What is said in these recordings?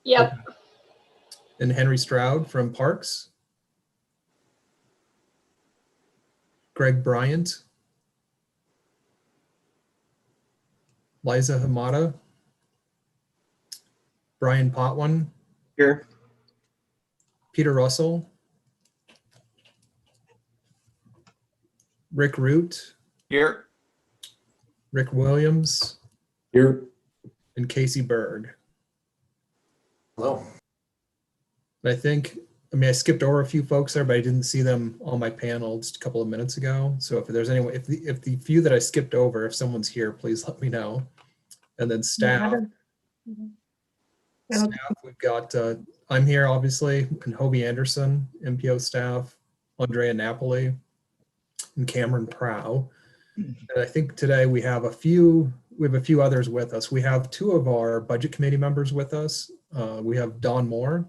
Yep. Okay. And Henry Stroud from Parks. Greg Bryant. Liza Hamada. Brian Potwin. Here. Peter Russell. Rick Root. Here. Rick Williams. Here. And Casey Berg. Hello. I skipped over a few folks there, but I didn't see them on my panel just a couple of minutes ago. So if there's anyone, if the few that I skipped over, if someone's here, please let me know. And then staff. Staff, we've got, I'm here obviously, and Hobie Anderson, MPO staff, Andrea Napoli, and Cameron Prow. And I think today we have a few others with us. We have two of our budget committee members with us. We have Don Moore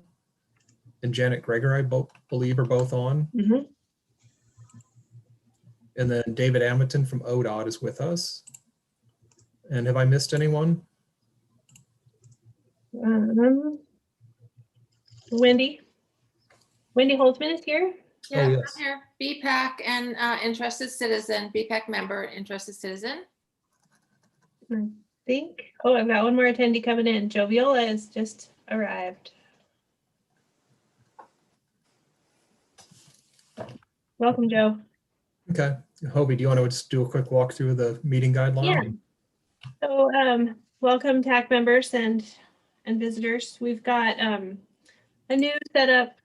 and Janet Greger, I believe are both on. Mm-hmm. And then David Amerton from ODOT is with us. And have I missed anyone? Wendy Holtzman is here. Yeah, Oh, yes. I'm here. BPAC and interested citizen, BPAC member, interested citizen. I think. Oh, I've got one more attendee coming in. Joe Viola has just arrived. Welcome, Joe. Okay. Hobie, do you want to just do a quick walkthrough of the meeting guideline? Yeah. So welcome TAC members and visitors. We've got a new setup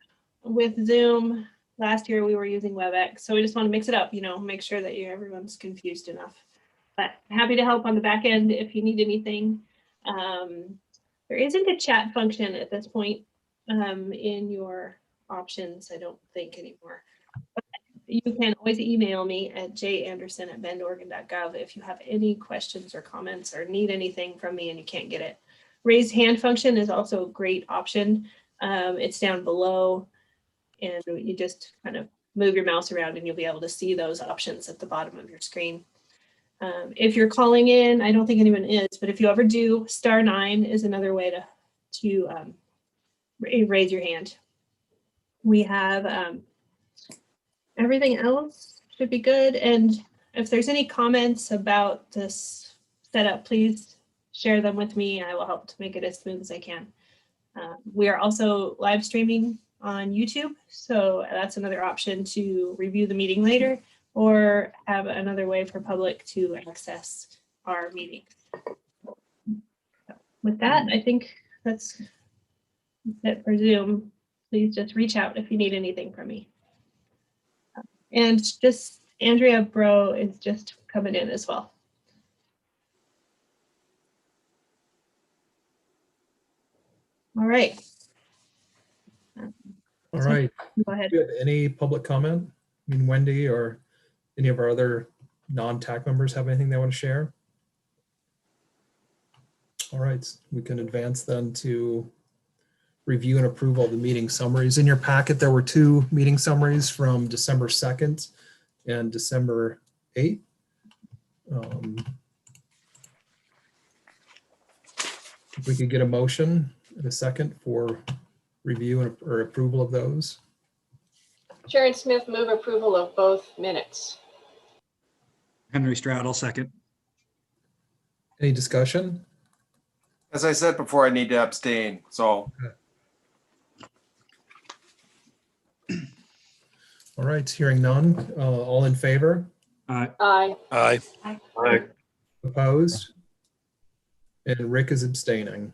with Zoom. Last year we were using WebEx, so we just want to mix it up, make sure that everyone's confused enough. But happy to help on the back end if you need anything. There isn't a chat function at this point in your options, I don't think anymore. But you can always email me at janderson@bendoregon.gov if you have any questions or comments or need anything from me and you can't get it. Raise hand function is also a great option. It's down below and you just kind of move your mouse around and you'll be able to see those options at the bottom of your screen. If you're calling in, I don't think anyone is, but if you ever do, *9 is another way to raise your hand. We have everything else should be good. And if there's any comments about this setup, please share them with me. I will help to make it as smooth as I can. We are also live streaming on YouTube, so that's another option to review the meeting later or have another way for public to access our meetings. So with that, I think that's it for Zoom. Please just reach out if you need anything from me. And just Andrea Bro is just coming in as well. All right. All right. Go ahead. Do you have any public comment? I mean, Wendy or any of our other non-TAC members have anything they want to share? All right, we can advance then to review and approval of the meeting summaries. In your packet, there were two meeting summaries from December 2nd and December 8th. If we could get a motion in a second for review or approval of those. Sharon Smith, move approval of both minutes. Henry Stroud, I'll second. Any discussion? As I said before, I need to abstain. So All right, hearing none. All in favor? Aye. Aye. Aye. Aye. Opposed? And Rick is abstaining.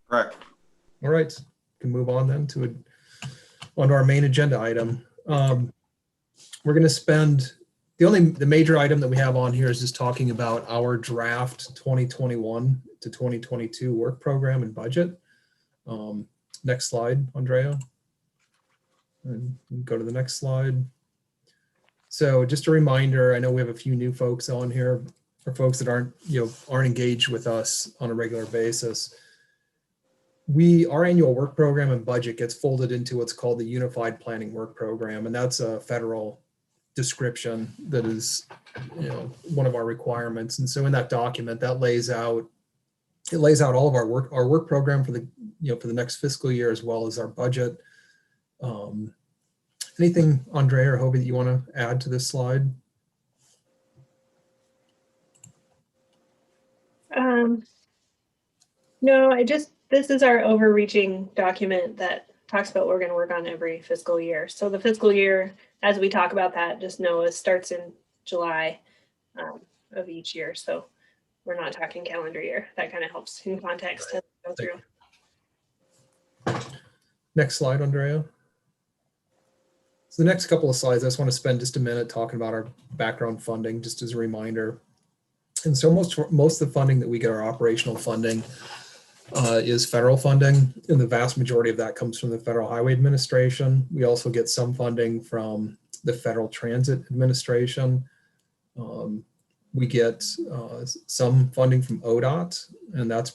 Correct. All right, can move on then to onto our main agenda item. We're going to spend the major item that we have on here is just talking about our draft 2021 to 2022 work program and budget. Next slide, Andrea. And go to the next slide. So just a reminder, I know we have a few new folks on here, or folks that aren't engaged with us on a regular basis. Our annual work program and budget gets folded into what's called the Unified Planning Work Program, and that's a federal description that is one of our requirements. And so in that document, that lays out it lays out all of our work program for the, for the next fiscal year, as well as our budget. Anything, Andre or Hobie, that you want to add to this slide? No, this is our overreaching document that talks about what we're going to work on every fiscal year. So the fiscal year, as we talk about that, just know it starts in July of each year. So we're not talking calendar year. That kind of helps in context to go through. Next slide, Andrea. So the next couple of slides, I just want to spend just a minute talking about our background funding, just as a reminder. And so most of the funding that we get, our operational funding, is federal funding, and the vast majority of that comes from the Federal Highway Administration. We also get some funding from the Federal Transit Administration. We get some funding from ODOT, and that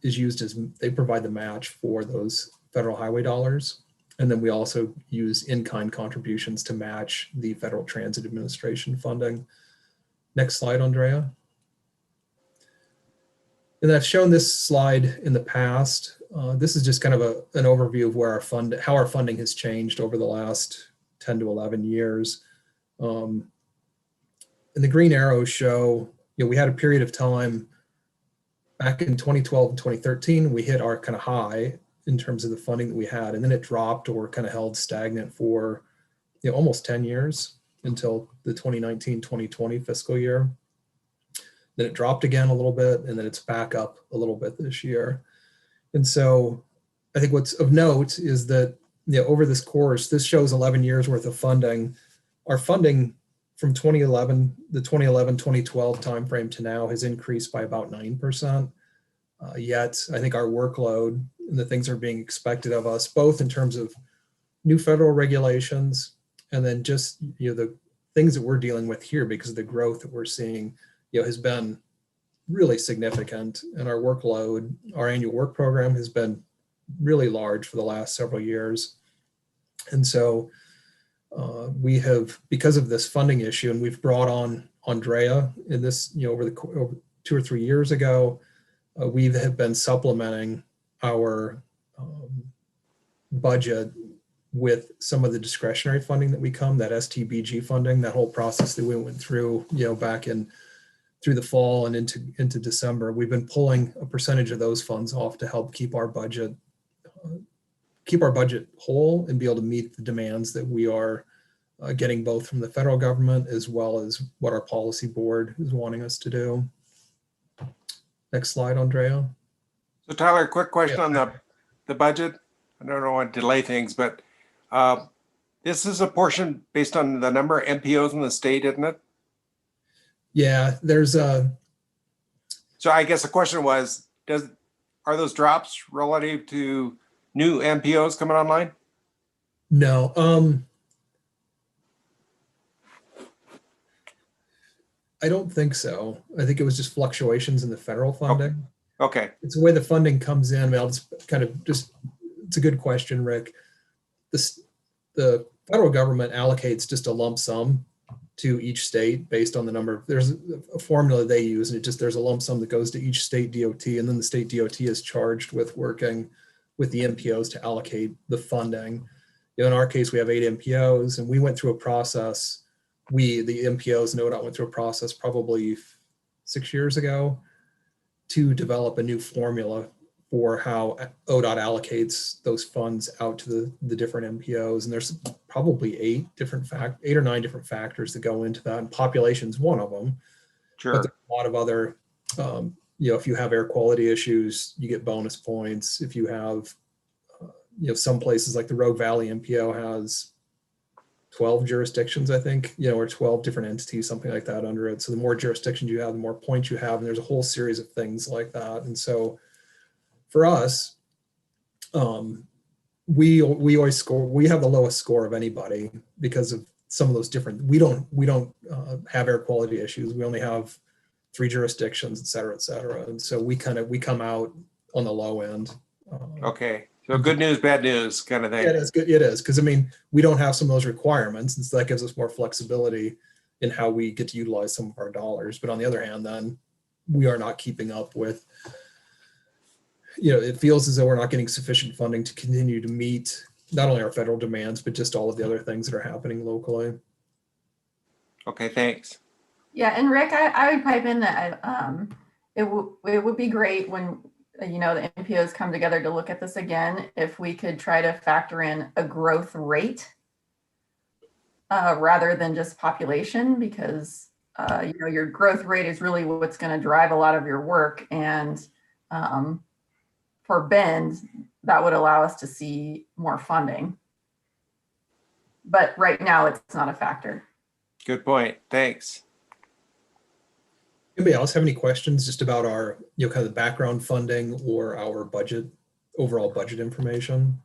is used as, they provide the match for those federal highway dollars. And then we also use in-kind contributions to match the Federal Transit Administration funding. Next slide, Andrea. And I've shown this slide in the past. This is just kind of an overview of where how our funding has changed over the last 10 to 11 years. And the green arrows show, we had a period of time back in 2012 and 2013, we hit our kind of high in terms of the funding that we had, and then it dropped or kind of held stagnant for almost 10 years until the 2019-2020 fiscal year. Then it dropped again a little bit, and then it's back up a little bit this year. And so I think what's of note is that over this course, this shows 11 years worth of funding. Our funding from the 2011-2012 timeframe to now has increased by about 9%. Yet I think our workload and the things that are being expected of us, both in terms of new federal regulations and then just the things that we're dealing with here because of the growth that we're seeing, has been really significant. And our workload, our annual work program has been really large for the last several years. And so we have, because of this funding issue, and we've brought on Andrea in this, over 2 or 3 years ago, we have been supplementing our budget with some of the discretionary funding that that STBG funding, that whole process that we went through, back through the fall and into December. We've been pulling a percentage of those funds off to help keep our budget whole and be able to meet the demands that we are getting both from the federal government as well as what our policy board is wanting us to do. Next slide, Andrea. So Tyler, quick question on the budget. I don't want to delay things, but this is a portion based on the number of MPOs in the state, isn't it? Yeah, there's a. So I guess the question was, are those drops relative to new MPOs coming online? No. I don't think so. I think it was just fluctuations in the federal funding. Okay. It's the way the funding comes in. I'll just it's a good question, Rick. The federal government allocates just a lump sum to each state based on the number. There's a formula they use, and there's a lump sum that goes to each state DOT, and then the state DOT is charged with working with the MPOs to allocate the funding. In our case, we have 8 MPOs, and we went through a process. The MPOs and ODOT went through a process probably 6 years ago to develop a new formula for how ODOT allocates those funds out to the different MPOs. And there's probably 8 or 9 different factors that go into that. And population is one of them. Sure. But there's a lot of other, if you have air quality issues, you get bonus points. If you have, some places like the Rogue Valley MPO has 12 jurisdictions, I think, or 12 different entities, something like that under it. So the more jurisdictions you have, the more points you have. And there's a whole series of things like that. And so for us, we always score, we have the lowest score of anybody because of some of those different, we don't have air quality issues. We only have 3 jurisdictions, et cetera, et cetera. And so we come out on the low end. Okay. So good news, bad news kind of thing. Yeah, it is good. It is. Because we don't have some of those requirements. And so that gives us more flexibility in how we get to utilize some of our dollars. But on the other hand, then, we are not keeping up with, it feels as though we're not getting sufficient funding to continue to meet not only our federal demands, but just all of the other things that are happening locally. Okay, thanks. Yeah, and Rick, I would pipe in that it would be great when, the MPOs come together to look at this again, if we could try to factor in a growth rate rather than just population, because your growth rate is really what's going to drive a lot of your work. And for Bend, that would allow us to see more funding. But right now, it's not a factor. Good point. Thanks. Anybody else have any questions just about our, kind of the background funding or our budget, overall budget information?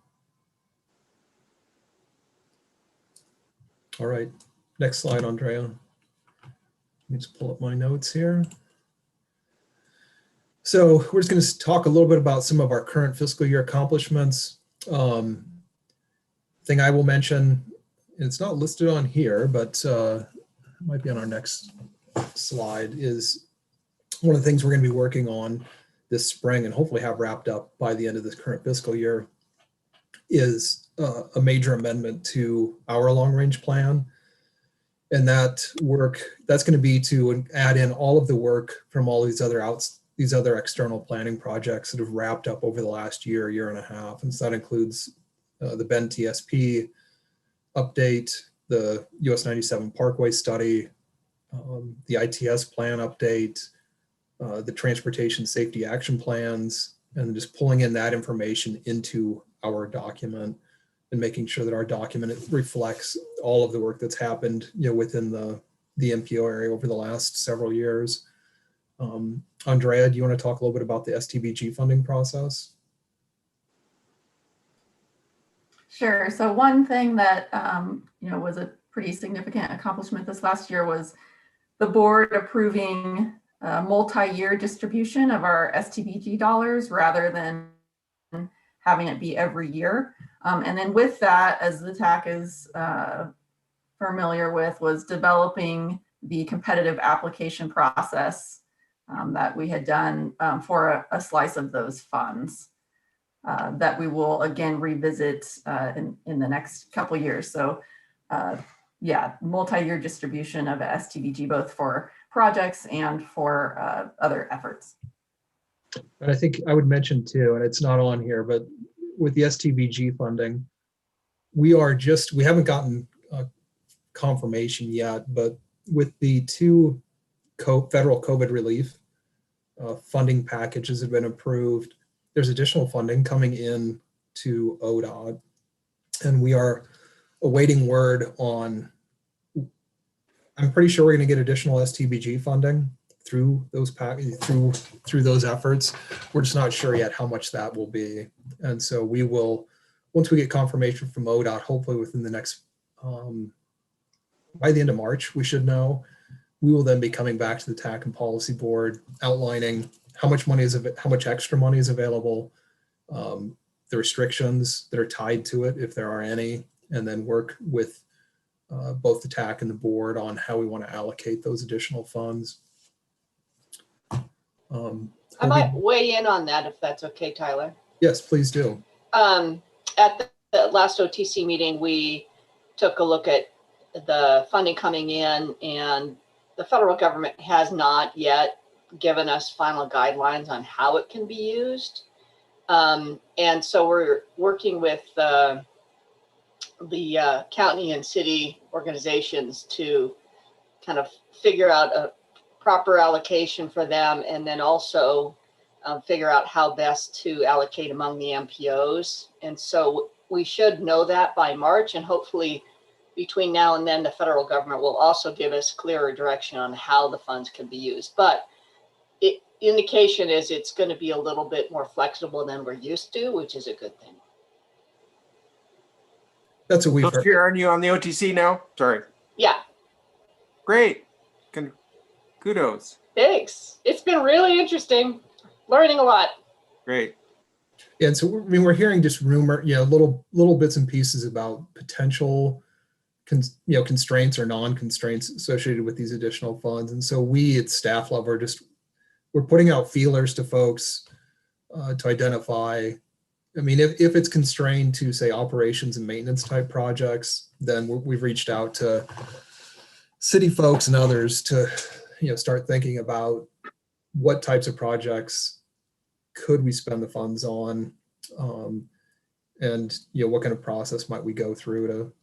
All right, next slide, Andrea. Let me just pull up my notes here. So we're just going to talk a little bit about some of our current fiscal year accomplishments. Thing I will mention, and it's not listed on here, but it might be on our next slide, is one of the things we're going to be working on this spring and hopefully have wrapped up by the end of this current fiscal year is a major amendment to our long range plan. And that work, that's going to be to add in all of the work from all these other external planning projects that have wrapped up over the last year and a half. And so that includes the Bend TSP update, the US 97 Parkway study, the ITS plan update, the transportation safety action plans, and just pulling in that information into our document and making sure that our document reflects all of the work that's happened, within the MPO area over the last several years. Andrea, do you want to talk a little bit about the STBG funding process? Sure. So one thing that was a pretty significant accomplishment this last year was the board approving multi-year distribution of our STBG dollars rather than having it be every year. And then with that, as the TAC is familiar with, was developing the competitive application process that we had done for a slice of those funds that we will again revisit in the next couple of years. So yeah, multi-year distribution of STBG, both for projects and for other efforts. And I think I would mention too, and it's not on here, but with the STBG funding, we haven't gotten confirmation yet, but with the two federal COVID relief funding packages have been approved, there's additional funding coming in to ODOT, and we are awaiting word on, I'm pretty sure we're going to get additional STBG funding through those through those efforts. We're just not sure yet how much that will be. And so we will, once we get confirmation from ODOT, hopefully within the next, by the end of March, we should know. We will then be coming back to the TAC and Policy Board outlining how much extra money is available, the restrictions that are tied to it, if there are any, and then work with both the TAC and the board on how we want to allocate those additional funds. I might weigh in on that if that's okay, Tyler. Yes, please do. At the last OTC meeting, we took a look at the funding coming in, and the federal government has not yet given us final guidelines on how it can be used. And so we're working with the county and city organizations to kind of figure out a proper allocation for them, and then also figure out how best to allocate among the MPOs. And so we should know that by March, and hopefully between now and then, the federal government will also give us clearer direction on how the funds can be used. But indication is it's going to be a little bit more flexible than we're used to, which is a good thing. That's what we've So heard. aren't you on the OTC now? Sorry. Yeah, Great. Kudos. thanks. It's been really interesting, learning a lot. Great. And so, I mean, we're hearing just rumor, little bits and pieces about potential, constraints or non-constraints associated with these additional funds. And so we at staff level are just we're putting out feelers to folks to identify. I mean, if it's constrained to, say, operations and maintenance type projects, then we've reached out to city folks and others to, start thinking about what types of projects could we spend the funds on, and what kind of process might we go through to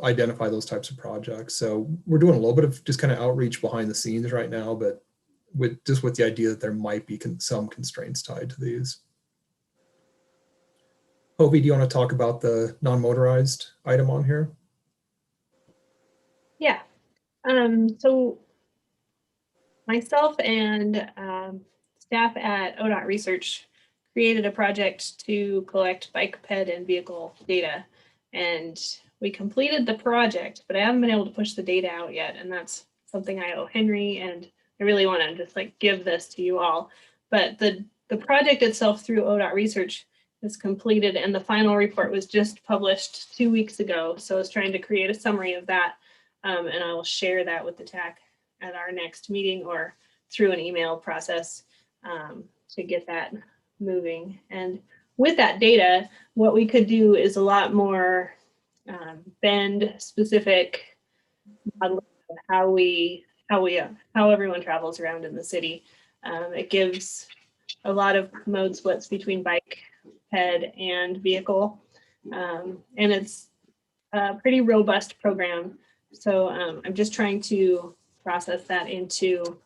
identify those types of projects. So we're doing a little bit of just kind of outreach behind the scenes right now, but with the idea that there might be some constraints tied to these. Hovey, do you want to talk about the non-motorized item on here? Yeah. So myself and staff at ODOT Research created a project to collect bike, ped, and vehicle data. And we completed the project, but I haven't been able to push the data out yet. And that's something I owe Henry, and I really want to just give this to you all. But the project itself through ODOT Research is completed, and the final report was just published 2 weeks ago. So I was trying to create a summary of that, and I will share that with the TAC at our next meeting or through an email process to get that moving. And with that data, what we could do is a lot more bend specific modeling of how everyone travels around in the city. It gives a lot of mode splits between bike, ped, and vehicle, and it's a pretty robust program. So I'm just trying to process that into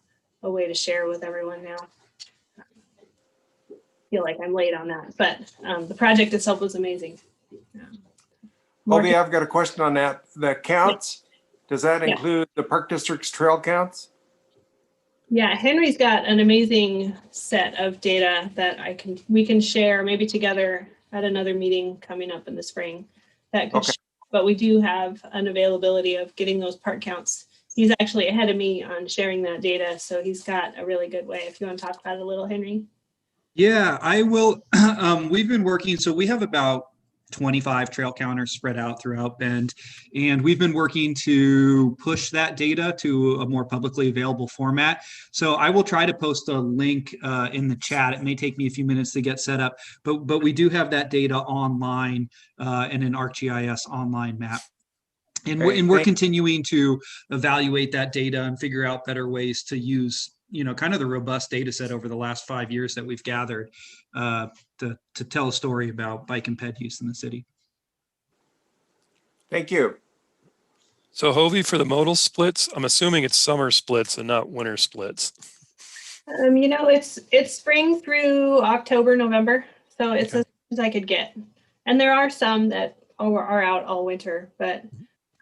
a way to share with everyone now. Feel like I'm late on that, but the project itself was amazing. Hovey, I've got a question on that. The counts, does that include the Park District's trail counts? Yeah, Henry's got an amazing set of data that we can share maybe together at another meeting coming up in the spring. That could, but we do have an availability of getting those park counts. He's actually ahead of me on sharing that data, so he's got a really good way. If you want to talk about it a little, Henry. Yeah, I will. We've been working, so we have about 25 trail counters spread out throughout Bend, and we've been working to push that data to a more publicly available format. So I will try to post a link in the chat. It may take me a few minutes to get set up, but we do have that data online in an ArcGIS online map. And we're continuing to evaluate that data and figure out better ways to use, kind of the robust data set over the last 5 years that we've gathered to tell a story about bike and ped use in the city. Thank you. So Hovey, for the modal splits, I'm assuming it's summer splits and not winter splits. It's spring through October, November. So it's as much as I could get. And there are some that are out all winter, but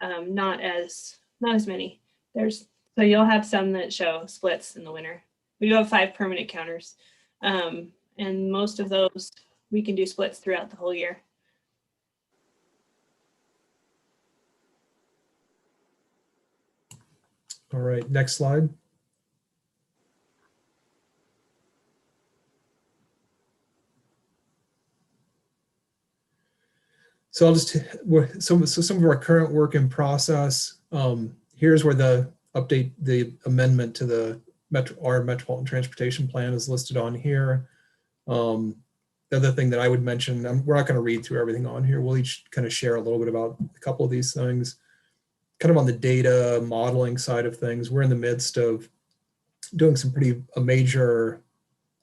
not as many. So you'll have some that show splits in the winter. We do have 5 permanent counters. And most of those we can do splits throughout the whole year. All right, next slide. So I'll just, some of our current work in process. Here's where the amendment to our Metropolitan Transportation Plan is listed on here. The other thing that I would mention, we're not going to read through everything on here. We'll each kind of share a little bit about a couple of these things. Kind of on the data modeling side of things, we're in the midst of doing a major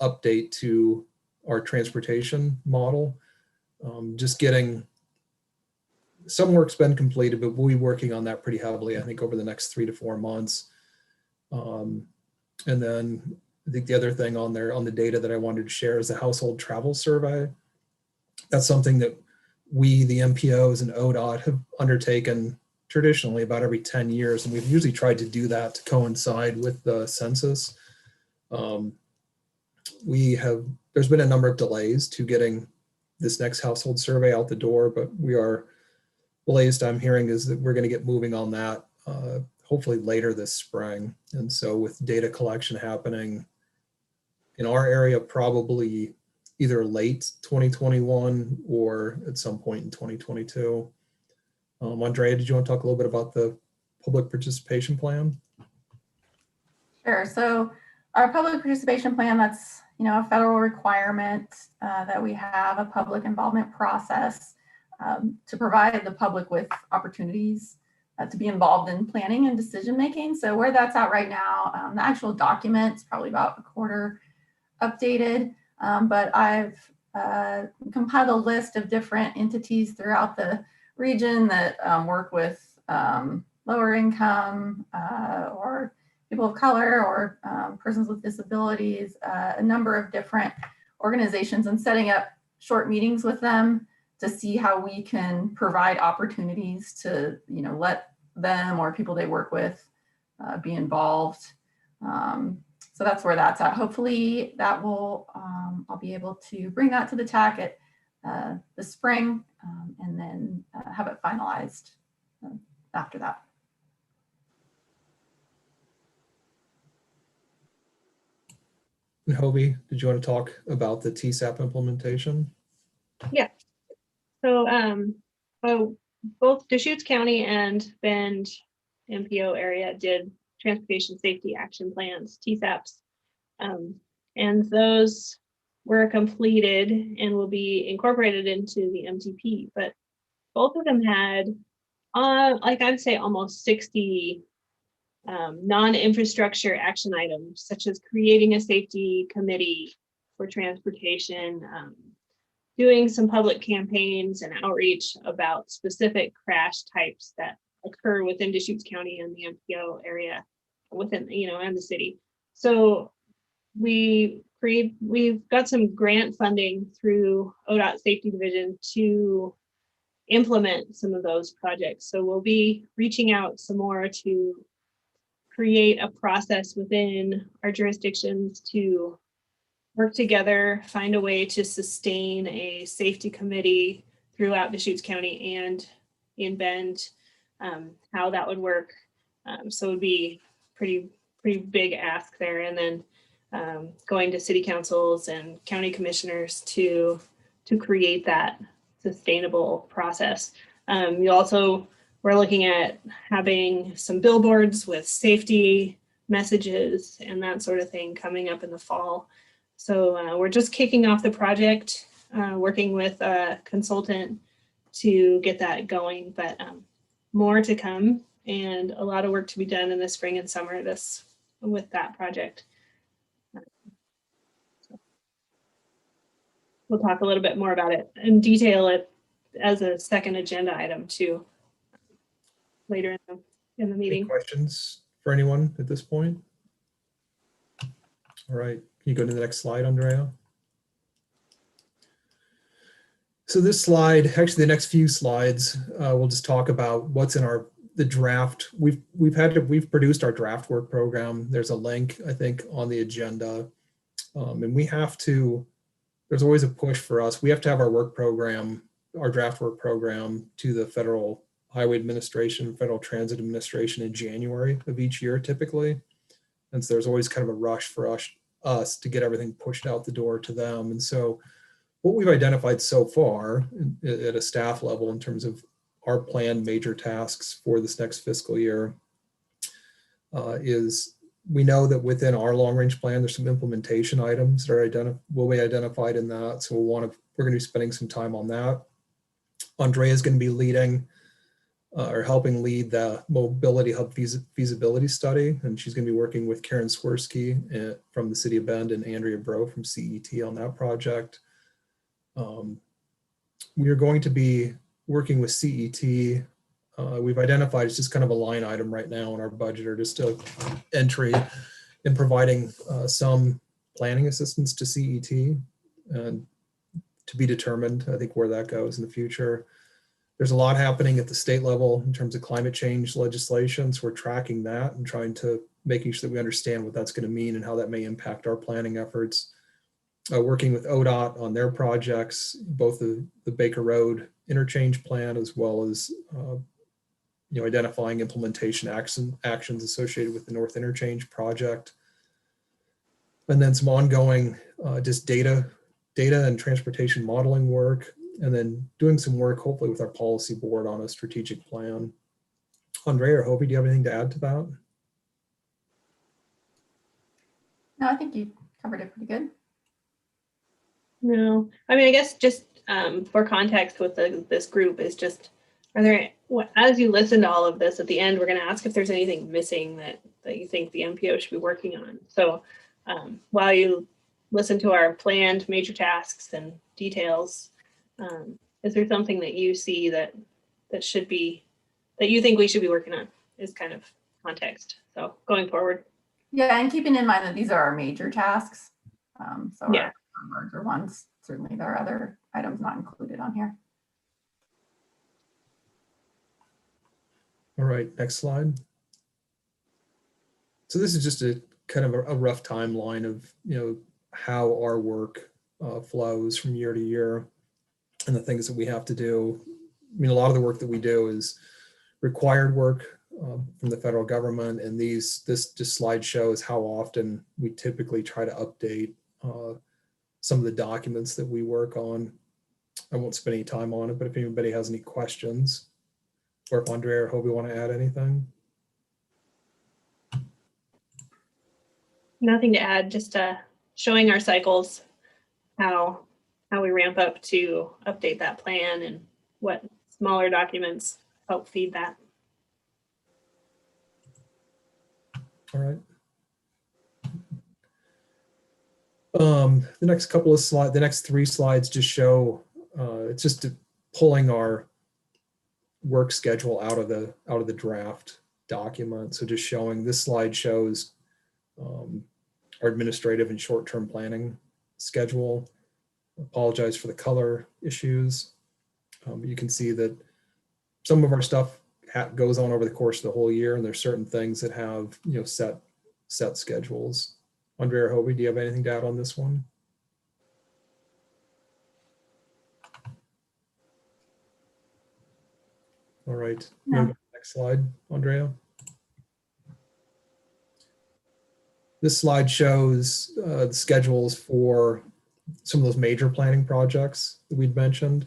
update to our transportation model. Just getting some work's been completed, but we'll be working on that pretty heavily, I think, over the next 3 to 4 months. And then I think the other thing on there on the data that I wanted to share is the household travel survey. That's something that we, the MPOs and ODOT, have undertaken traditionally about every 10 years. And we've usually tried to do that to coincide with the census. There's been a number of delays to getting this next household survey out the door, but the latest I'm hearing is that we're going to get moving on that hopefully later this spring. And so with data collection happening in our area, probably either late 2021 or at some point in 2022. Andrea, did you want to talk a little bit about the public participation plan? Sure. So our public participation plan, that's, a federal requirement that we have a public involvement process to provide the public with opportunities to be involved in planning and decision making. So where that's at right now, the actual document's probably about a quarter updated, but I've compiled a list of different entities throughout the region that work with lower income or people of color or persons with disabilities, a number of different organizations, and setting up short meetings with them to see how we can provide opportunities to, let them or people they work with be involved. So that's where that's at. Hopefully that will, I'll be able to bring that to the TAC at the spring and then have it finalized after that. And Hobie, did you want to talk about the TSAP implementation? So both Deschutes County and Bend MPO area did transportation safety action plans, TSAPs. And those were completed and will be incorporated into the MTP. But both of them had, like I'd say, almost 60 non-infrastructure action items, such as creating a safety committee for transportation, doing some public campaigns and outreach about specific crash types that occur within Deschutes County and the MPO area within, and the city. So we've got some grant funding through ODOT Safety Division to implement some of those projects. So we'll be reaching out some more to create a process within our jurisdictions to work together, find a way to sustain a safety committee throughout Deschutes County and in Bend, how that would work. So it would be pretty big ask there. And then going to city councils and county commissioners to create that sustainable process. We're looking at having some billboards with safety messages and that sort of thing coming up in the fall. So we're just kicking off the project, working with a consultant to get that going, but more to come and a lot of work to be done in the spring and summer with that project. We'll talk a little bit more about it and detail it as a second agenda item too later in the meeting. Any questions for anyone at this point? All right, can you go to the next slide, Andrea? So this slide, actually the next few slides, we'll just talk about what's in the draft. We've produced our draft work program. There's a link, I think, on the agenda. And we have to, there's always a push for us. We have to have our work program, our draft work program to the Federal Highway Administration, Federal Transit Administration in January of each year, typically. And so there's always kind of a rush for us to get everything pushed out the door to them. And so what we've identified so far at a staff level in terms of our planned major tasks for this next fiscal year is we know that within our long range plan, there's some implementation items that will be identified in that. So we're going to be spending some time on that. Andrea is going to be leading or helping lead the Mobility Hub feasibility study. And she's going to be working with Karen Swirsky from the City of Bend and Andrea Bro from CET on that project. We are going to be working with CET. We've identified it's just kind of a line item right now in our budget, or just an entry in providing some planning assistance to CET, and to be determined, I think, where that goes in the future. There's a lot happening at the state level in terms of climate change legislation. So we're tracking that and trying to making sure that we understand what that's going to mean and how that may impact our planning efforts. Working with ODOT on their projects, both the Baker Road interchange plan, as well as identifying implementation actions associated with the North Interchange project. And then some ongoing just data and transportation modeling work, and then doing some work hopefully with our policy board on a strategic plan. Andrea or Hobie, do you have anything to add to that? No, I think you covered it pretty good. No, I mean, I guess just for context with this group is just, are there, as you listen to all of this, at the end, we're going to ask if there's anything missing that you think the MPO should be working on. So while you listen to our planned major tasks and details, is there something that you see that should be, that you think we should be working on, is kind of context. So going forward. Yeah, and keeping in mind that these are our major tasks. So Yeah. our larger ones, certainly there are other items not included on here. All right, next slide. So this is just a kind of a rough timeline of, how our work flows from year to year and the things that we have to do. I mean, a lot of the work that we do is required work from the federal government, and this just slide shows how often we typically try to update some of the documents that we work on. I won't spend any time on it, but if anybody has any questions, or if Andrea or Hobie want to add anything. Nothing to add, just showing our cycles, how we ramp up to update that plan and what smaller documents help feed that. All right. The next couple of slides, the next 3 slides just show, it's just pulling our work schedule out of the draft document. So just showing, this slide shows our administrative and short-term planning schedule. Apologize for the color issues. But you can see that some of our stuff goes on over the course of the whole year, and there's certain things that have set schedules. Andrea or Hobie, do you have anything to add on this one? All right, No. next slide, Andrea. This slide shows the schedules for some of those major planning projects that we'd mentioned.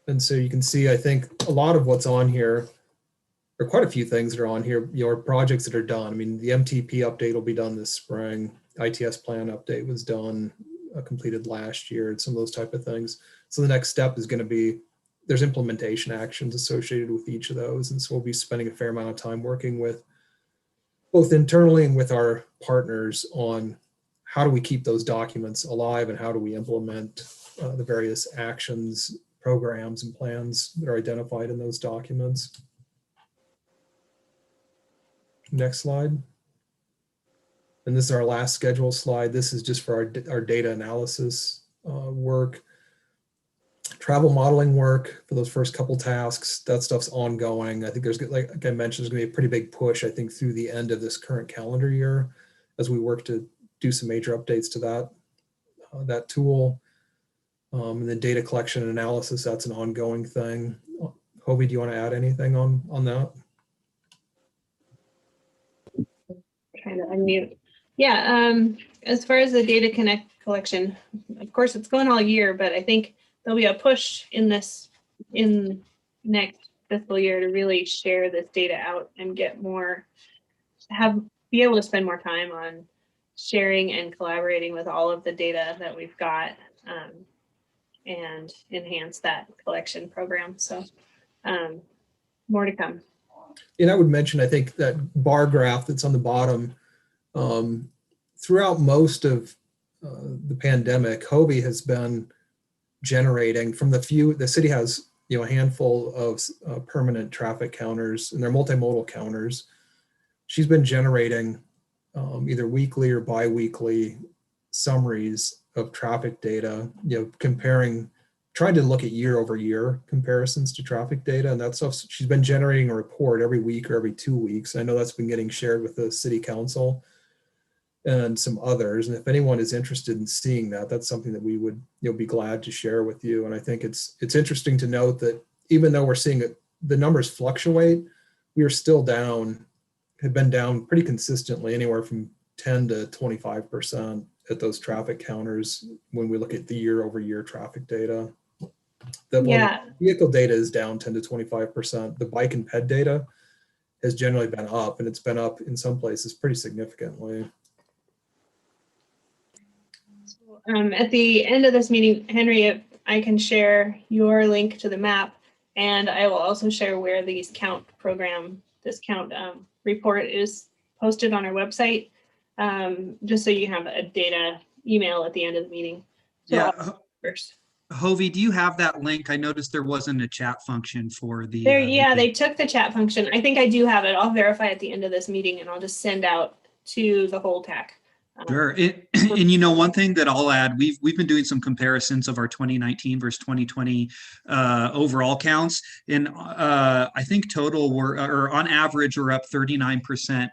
And so you can see, I think a lot of what's on here, or quite a few things that are on here, are projects that are done. I mean, the MTP update will be done this spring. ITS plan update was done, completed last year, and some of those type of things. So the next step is going to be, there's implementation actions associated with each of those. And so we'll be spending a fair amount of time working with both internally and with our partners on how do we keep those documents alive and how do we implement the various actions, programs, and plans that are identified in those documents. Next slide. And this is our last schedule slide. This is just for our data analysis work. Travel modeling work for those first couple tasks, that stuff's ongoing. I think there's, like I mentioned, there's going to be a pretty big push, I think, through the end of this current calendar year as we work to do some major updates to that tool. And then data collection and analysis, that's an ongoing thing. Hobie, do you want to add anything on that? Trying to unmute. Yeah, as far as the data collection, of course, it's going all year, but I think there'll be a push in next fiscal year to really share this data out and get more, be able to spend more time on sharing and collaborating with all of the data that we've got, and enhance that collection program. So more to come. And I would mention, I think that bar graph that's on the bottom, throughout most of the pandemic, Hobie has been generating from the city has, a handful of permanent traffic counters, and they're multimodal counters. She's been generating either weekly or bi-weekly summaries of traffic data, trying to look at year-over-year comparisons to traffic data, and that stuff. She's been generating a report every week or every 2 weeks. I know that's been getting shared with the city council and some others. And if anyone is interested in seeing that, that's something that we would be glad to share with you. And I think it's interesting to note that even though we're seeing the numbers fluctuate, we are still down, have been down pretty consistently, anywhere from 10 to 25% at those traffic counters when we look at the year-over-year traffic data. The vehicle data is down 10 to 25%. The bike and ped data has generally been up, and it's been up in some places pretty significantly. At the end of this meeting, Henry, if I can share your link to the map, and I will also share where this count report is posted on our website, just so you have a data email at the end of the meeting. So Yeah. first. Hovey, do you have that link? I noticed there wasn't a chat function for the. There, yeah, they took the chat function. I think I do have it. I'll verify at the end of this meeting, and I'll just send out to the whole TAC. Sure. And you know, one thing that I'll add, we've been doing some comparisons of our 2019 versus 2020 overall counts, and I think total or on average we're up 39%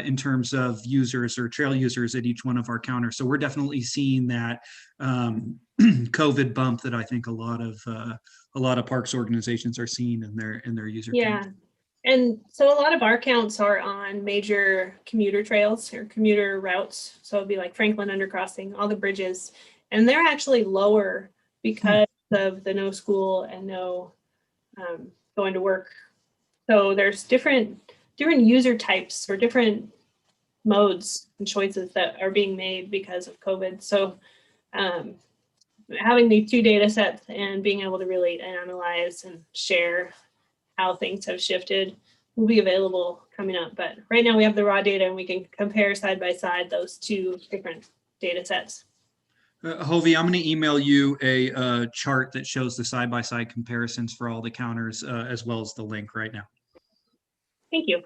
in terms of users or trail users at each one of our counters. So we're definitely seeing that COVID bump that I think a lot of parks organizations are seeing in their user Yeah. count. And so a lot of our counts are on major commuter trails or commuter routes. So it'd be like Franklin Undercrossing, all the bridges, and they're actually lower because of the no school and no going to work. So there's different user types or different modes and choices that are being made because of COVID. So having these two data sets and being able to really analyze and share how things have shifted will be available coming up. But right now we have the raw data and we can compare side by side those two different data sets. Hovey, I'm going to email you a chart that shows the side-by-side comparisons for all the counters as well as the link right now. Thank you.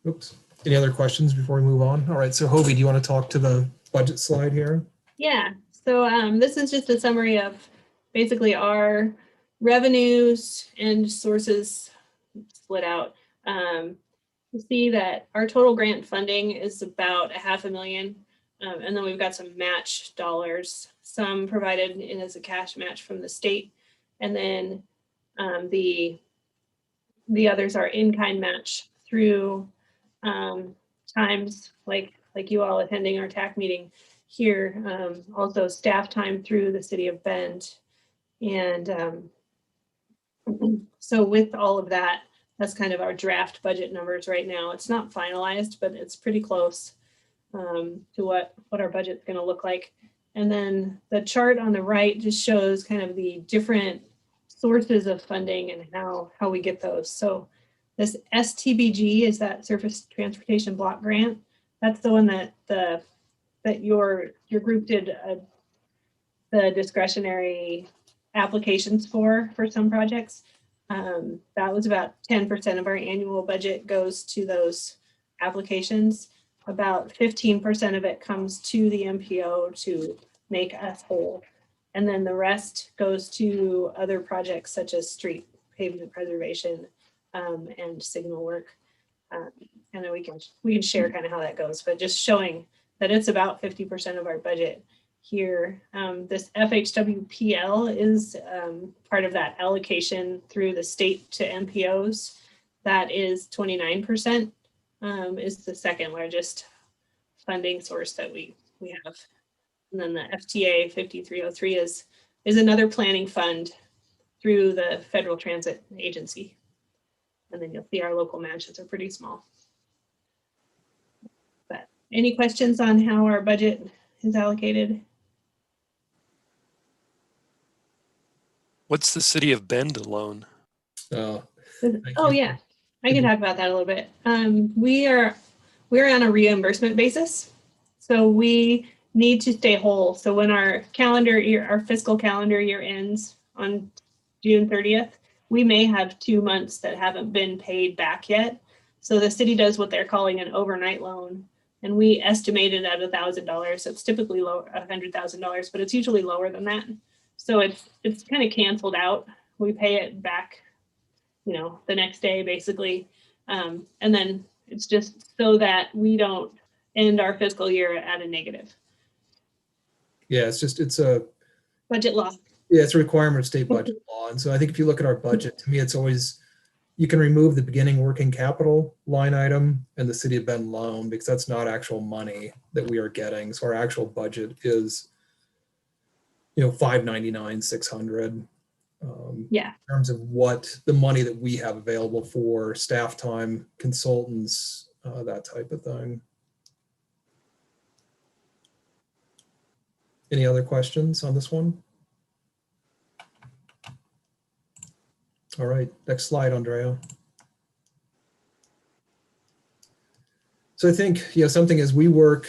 Oops. Any other questions before we move on? All right, so Hovey, do you want to talk to the budget slide here? Yeah, so this is just a summary of basically our revenues and sources split out. You see that our total grant funding is about $500,000, and then we've got some match dollars, some provided in as a cash match from the state, and then the others are in-kind match through times like you all attending our TAC meeting here, also staff time through the city of Bend. And so with all of that, that's kind of our draft budget numbers right now. It's not finalized, but it's pretty close to what our budget's going to look like. And then the chart on the right just shows kind of the different sources of funding and how we get those. So this STBG is that Surface Transportation Block Grant. That's the one that your group did the discretionary applications for some projects. That was about 10% of our annual budget goes to those applications. About 15% of it comes to the MPO to make us whole. And then the rest goes to other projects such as street pavement preservation and signal work. And then we can share kind of how that goes, but just showing that it's about 50% of our budget here. This FHWPL is part of that allocation through the state to MPOs. That is 29%, is the second largest funding source that we have. And then the FTA 5303 is another planning fund through the Federal Transit Agency. And then you'll see our local matches are pretty small. But any questions on how our budget is allocated? What's the city of Bend alone? Oh you. yeah, I can talk about that a little bit. We're on a reimbursement basis, so we need to stay whole. So when our fiscal calendar year ends on June 30th, we may have 2 months that haven't been paid back yet. So the city does what they're calling an overnight loan, and we estimate it at $1,000. It's typically lower, $100,000, but it's usually lower than that. So it's kind of canceled out. We pay it back, the next day basically, and then it's just so that we don't end our fiscal year at a negative. Yeah, it's a Budget law. Yeah, it's a requirement of state budget law. And so I think if you look at our budget, to me, it's always, you can remove the beginning working capital line item and the City of Bend loan, because that's not actual money that we are getting. So our actual budget is $599, $600. Yeah. In terms of what the money that we have available for staff time, consultants, that type of thing. Any other questions on this one? All right, next slide, Andrea. So I think, something as we work,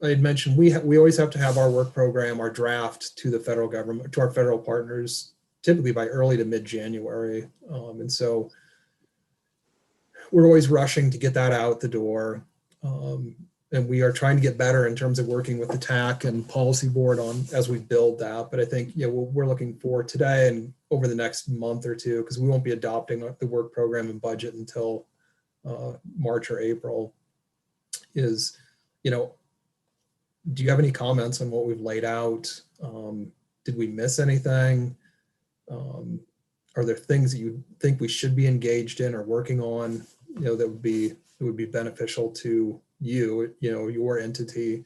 I had mentioned we always have to have our work program, our draft to the federal government, to our federal partners, typically by early to mid-January. And so we're always rushing to get that out the door. And we are trying to get better in terms of working with the TAC and policy board on as we build that. But I think, we're looking for today and over the next month or two, because we won't be adopting the work program and budget until March or April, is, do you have any comments on what we've laid out? Did we miss anything? Are there things that you think we should be engaged in or working on, that would be beneficial to you, your entity,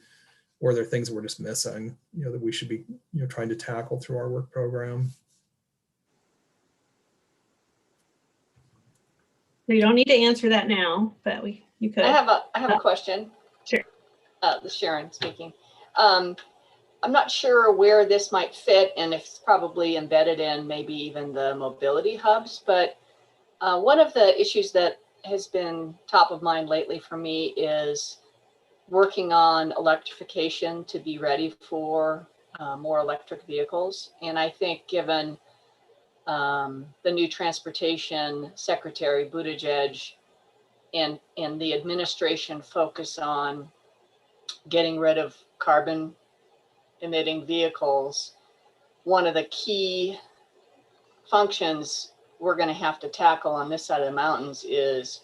or are there things that we're just missing, that we should be, trying to tackle through our work program? So you don't need to answer that now, but you could. I have a question. Sure. This is Sharon speaking. I'm not sure where this might fit, and if it's probably embedded in maybe even the mobility hubs, but one of the issues that has been top of mind lately for me is working on electrification to be ready for more electric vehicles. And I think given the new transportation secretary, Buttigieg, and the administration focus on getting rid of carbon emitting vehicles, one of the key functions we're going to have to tackle on this side of the mountains is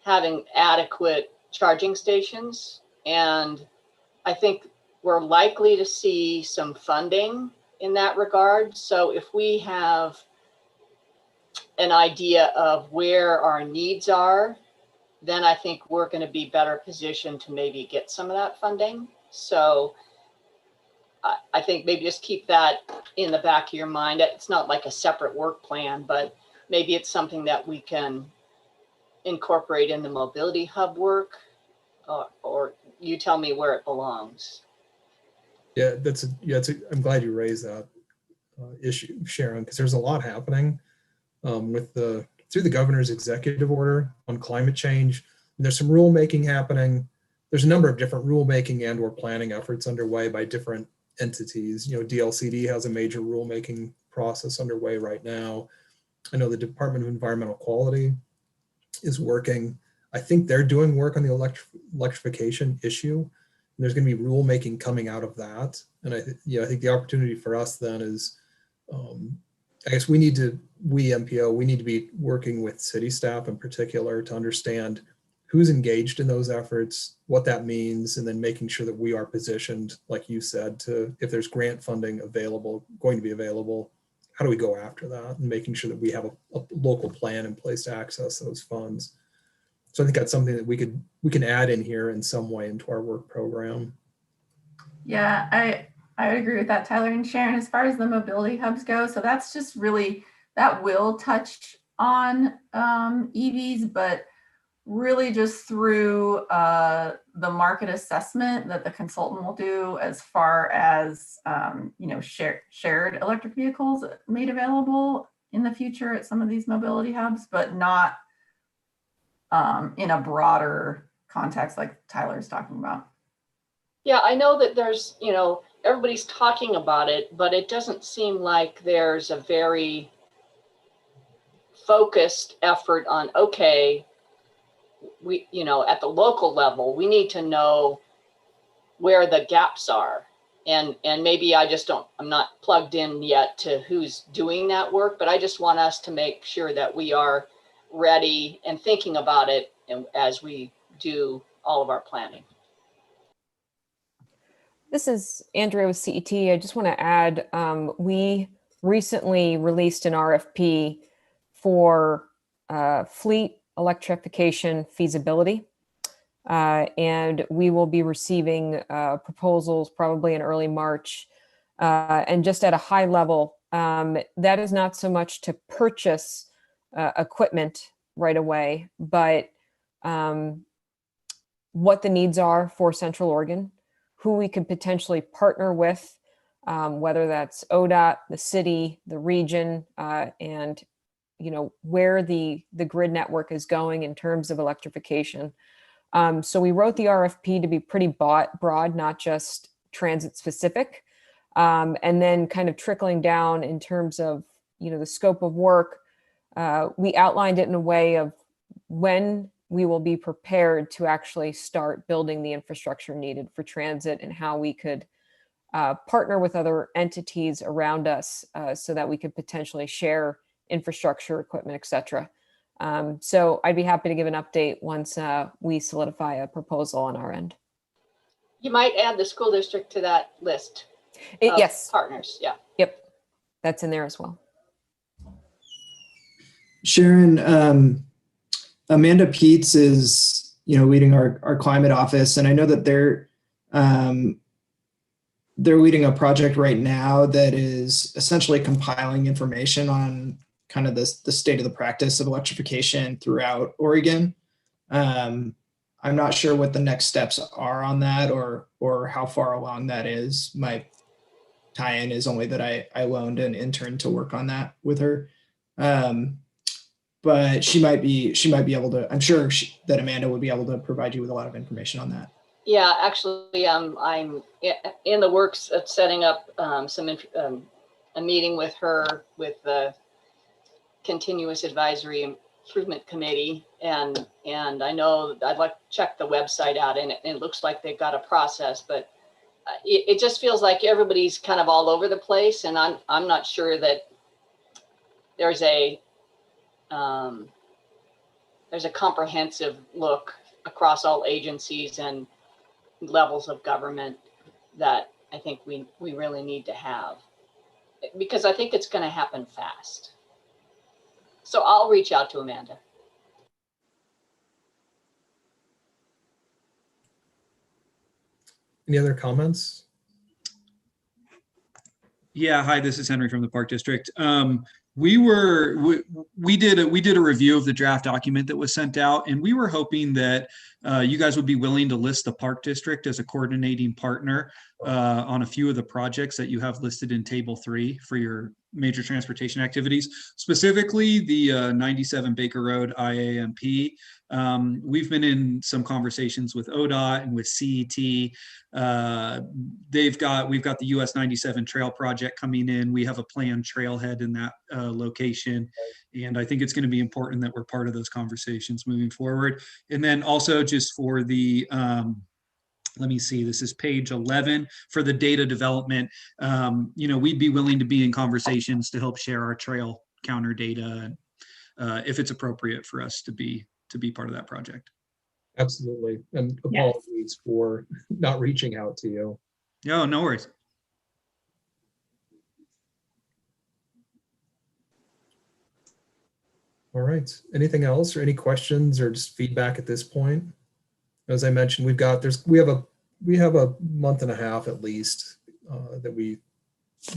having adequate charging stations. And I think we're likely to see some funding in that regard. So if we have an idea of where our needs are, then I think we're going to be better positioned to maybe get some of that funding. So I think maybe just keep that in the back of your mind. It's not like a separate work plan, but maybe it's something that we can incorporate in the mobility hub work, or you tell me where it belongs. Yeah, I'm glad you raised that issue, Sharon, because there's a lot happening through the governor's executive order on climate change. And there's some rulemaking happening. There's a number of different rulemaking and/or planning efforts underway by different entities. DLCD has a major rulemaking process underway right now. I know the Department of Environmental Quality is working. I think they're doing work on the electrification issue. And there's going to be rulemaking coming out of that. And I think the opportunity for us then is, I guess we MPO, we need to be working with city staff in particular to understand who's engaged in those efforts, what that means, and then making sure that we are positioned, like you said, to, if there's grant funding going to be available, how do we go after that, and making sure that we have a local plan in place to access those funds. So I think that's something that we can add in here in some way into our work program. Yeah, I would agree with that, Tyler and Sharon. As far as the mobility hubs go, so that's just really, that will touch on EVs, but really just through the market assessment that the consultant will do as far as shared electric vehicles made available in the future at some of these mobility hubs, but not in a broader context like Tyler's talking about. Yeah, I know that there's, everybody's talking about it, but it doesn't seem like there's a very focused effort on, okay, we, at the local level, we need to know where the gaps are. And maybe I'm not plugged in yet to who's doing that work, but I just want us to make sure that we are ready and thinking about it as we do all of our planning. This is Andrea with CET. I just want to add, we recently released an RFP for fleet electrification feasibility. And we will be receiving proposals probably in early March And just at a high level, that is not so much to purchase equipment right away, but what the needs are for Central Oregon, who we could potentially partner with, whether that's ODOT, the city, the region, and where the grid network is going in terms of electrification. So we wrote the RFP to be pretty broad, not just transit specific, and then kind of trickling down in terms of the scope of work. We outlined it in a way of when we will be prepared to actually start building the infrastructure needed for transit and how we could partner with other entities around us so that we could potentially share infrastructure, equipment, et cetera. So I'd be happy to give an update once we solidify a proposal on our end. You might add the school district to that list. Yes. Partners, yeah. Yep. That's in there as well. Sharon, Amanda Peets is, leading our climate office, and I know that they're leading a project right now that is essentially compiling information on kind of the state of the practice of electrification throughout Oregon. I'm not sure what the next steps are on that or how far along that is. My tie-in is only that I loaned an intern to work on that with her. But she might be able to, I'm sure that Amanda would be able to provide you with a lot of information on that. Yeah, actually, I'm in the works of setting up a meeting with her with the Continuous Advisory Improvement Committee, and I know I'd like to check the website out, and it looks like they've got a process, but it just feels like everybody's kind of all over the place, and I'm not sure that there's a comprehensive look across all agencies and levels of government that I think we really need to have, because I think it's going to happen fast. So I'll reach out to Amanda. Any other comments? Yeah, hi, this is Henry from the Park District. We did a review of the draft document that was sent out, and we were hoping that you guys would be willing to list the Park District as a coordinating partner on a few of the projects that you have listed in Table 3 for your major transportation activities, specifically the 97 Baker Road IAMP. We've been in some conversations with ODOT and with CET. We've got the US 97 trail project coming in. We have a planned trailhead in that location. And I think it's going to be important that we're part of those conversations moving forward. And then also just for the, let me see, this is page 11 for the data development. We'd be willing to be in conversations to help share our trail counter data if it's appropriate for us to be part of that project. Absolutely. And apologies for not reaching out to you. No, no worries. All right. Anything else or any questions or just feedback at this point? As I mentioned, we have a month and a half at least that we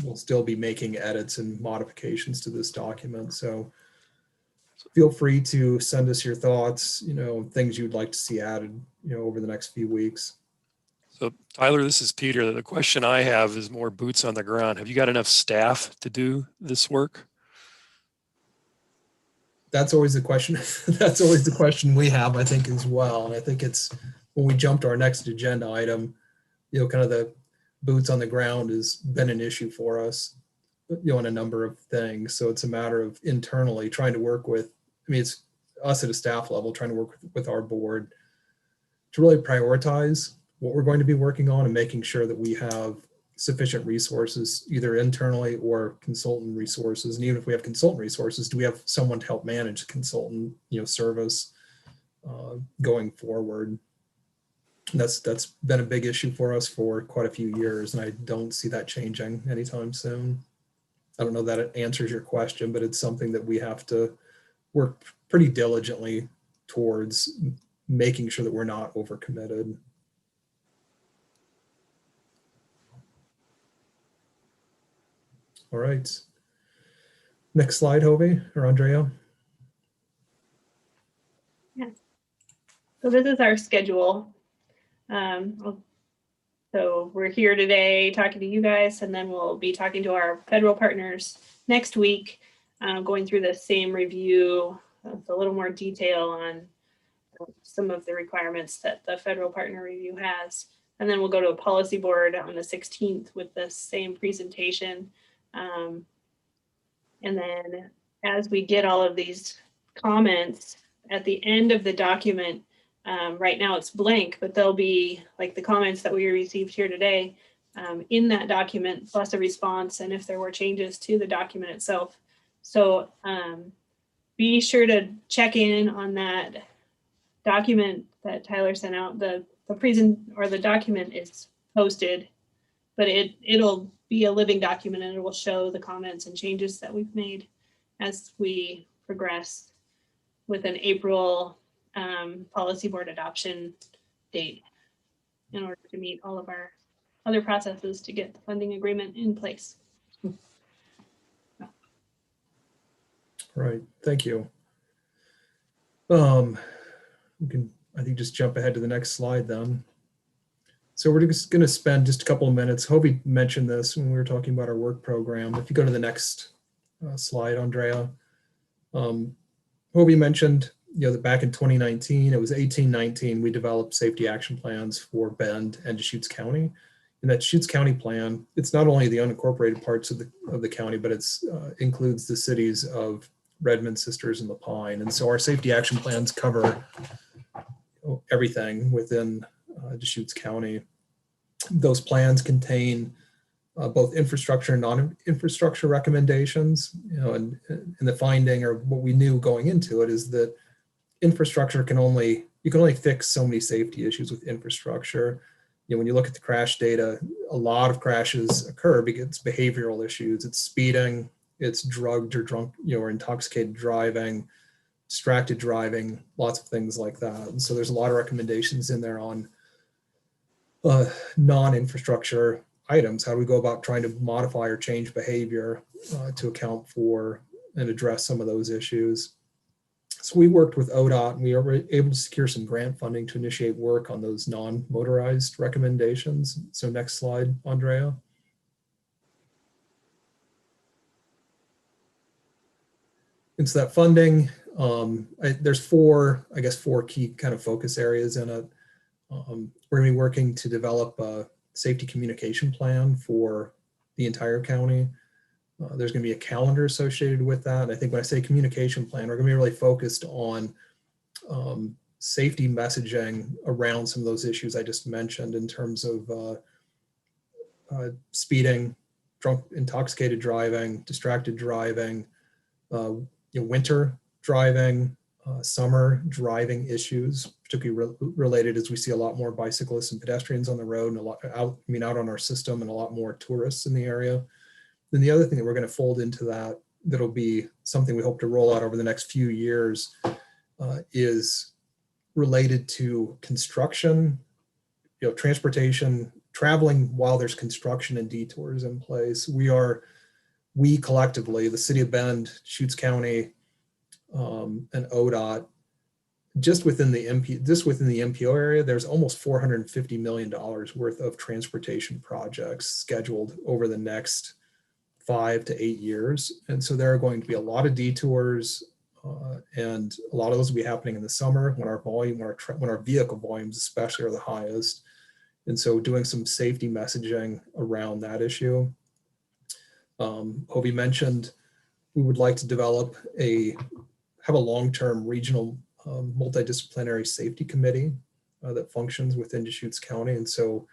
will still be making edits and modifications to this document. So feel free to send us your thoughts, things you'd like to see added, over the next few weeks. So Tyler, this is Peter. The question I have is more boots on the ground. Have you got enough staff to do this work? That's always the question. That's always the question we have, I think, as well. And I think it's when we jump to our next agenda item, kind of the boots on the ground has been an issue for us, in a number of things. So it's a matter of internally trying to work with, it's us at a staff level trying to work with our board to really prioritize what we're going to be working on and making sure that we have sufficient resources, either internally or consultant resources. And even if we have consultant resources, do we have someone to help manage consultant, service going forward? And that's been a big issue for us for quite a few years, and I don't see that changing anytime soon. I don't know that it answers your question, but it's something that we have to work pretty diligently towards making sure that we're not overcommitted. All right. Next slide, Hovey or Andrea. So this is our schedule. So we're here today talking to you guys, and then we'll be talking to our federal partners next week, going through the same review with a little more detail on some of the requirements that the federal partner review has. And then we'll go to a policy board on the 16th with the same presentation. And then as we get all of these comments at the end of the document, right now it's blank, but there'll be like the comments that we received here today in that document, plus a response, and if there were changes to the document itself. So be sure to check in on that document that Tyler sent out. The document is posted, but it'll be a living document, and it will show the comments and changes that we've made as we progress with an April policy board adoption date in order to meet all of our other processes to get the funding agreement in place. Right, thank you. We can, I think, just jump ahead to the next slide then. So we're just going to spend just a couple of minutes. Hovey mentioned this when we were talking about our work program. If you go to the next slide, Andrea. Hovey mentioned, that back in 2019, it was 18-19, we developed safety action plans for Bend and Deschutes County. And that Deschutes County plan, it's not only the unincorporated parts of the county, but it's includes the cities of Redmond, Sisters, and LaPine. And so our safety action plans cover everything within Deschutes County. Those plans contain both infrastructure and non-infrastructure recommendations, and the finding, or what we knew going into it, is that infrastructure you can only fix so many safety issues with infrastructure. When you look at the crash data, a lot of crashes occur because it's behavioral issues. It's speeding, it's drugged or drunk, or intoxicated driving, distracted driving, lots of things like that. And so there's a lot of recommendations in there on non-infrastructure items. How do we go about trying to modify or change behavior to account for and address some of those issues? So we worked with ODOT, and we were able to secure some grant funding to initiate work on those non-motorized recommendations. So next slide, Andrea. And so that funding, there's four key kind of focus areas in it. We're going to be working to develop a safety communication plan for the entire county. There's going to be a calendar associated with that. And I think when I say communication plan, we're going to be really focused on safety messaging around some of those issues I just mentioned in terms of speeding, drunk, intoxicated driving, distracted driving, winter driving, summer driving issues, particularly related as we see a lot more bicyclists and pedestrians on the road, and a lot out on our system, and a lot more tourists in the area. Then the other thing that we're going to fold into that, that'll be something we hope to roll out over the next few years, is related to construction, transportation, traveling while there's construction and detours in place. We collectively, the city of Bend, Deschutes County, and ODOT, just within the MPO area, there's almost $450 million worth of transportation projects scheduled over the next 5 to 8 years. And so there are going to be a lot of detours, and a lot of those will be happening in the summer when our vehicle volumes especially are the highest. And so doing some safety messaging around that issue. Hovey mentioned we would like to have a long-term regional multidisciplinary safety committee that functions within Deschutes County. And so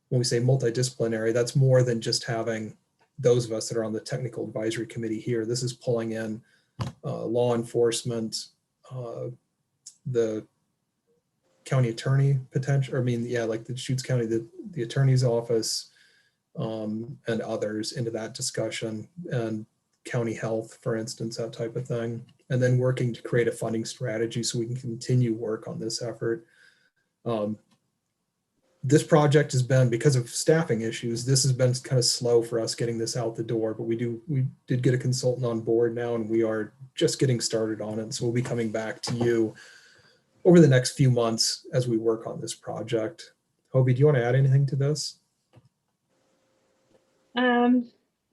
when we say multidisciplinary, that's more than just having those of us that are on the technical advisory committee here. This is pulling in law enforcement, the county attorney like the Deschutes County, the attorney's office, and others into that discussion, and county health, for instance, that type of thing. And then working to create a funding strategy so we can continue work on this effort. this project has been, because of staffing issues, this has been kind of slow for us getting this out the door, but we did get a consultant on board now, and we are just getting started on it. So we'll be coming back to you over the next few months as we work on this project. Hobie, do you want to add anything to this?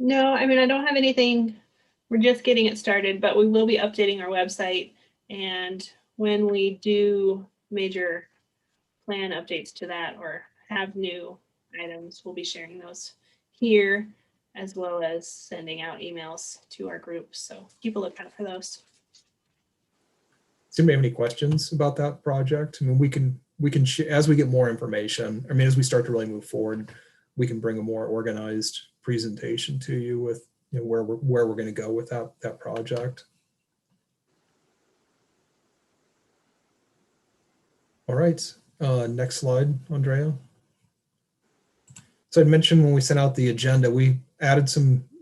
No, I mean, I don't have anything. We're just getting it started, but we will be updating our website. And when we do major plan updates to that or have new items, we'll be sharing those here, as well as sending out emails to our groups. So keep a lookout for those. Does anybody have any questions about that project? I mean, we can as we get more information, I mean, as we start to really move forward, we can bring a more organized presentation to you with, you know, where we're going to go with that project. All right, next slide, Andrea. So I mentioned when we sent out the agenda, we added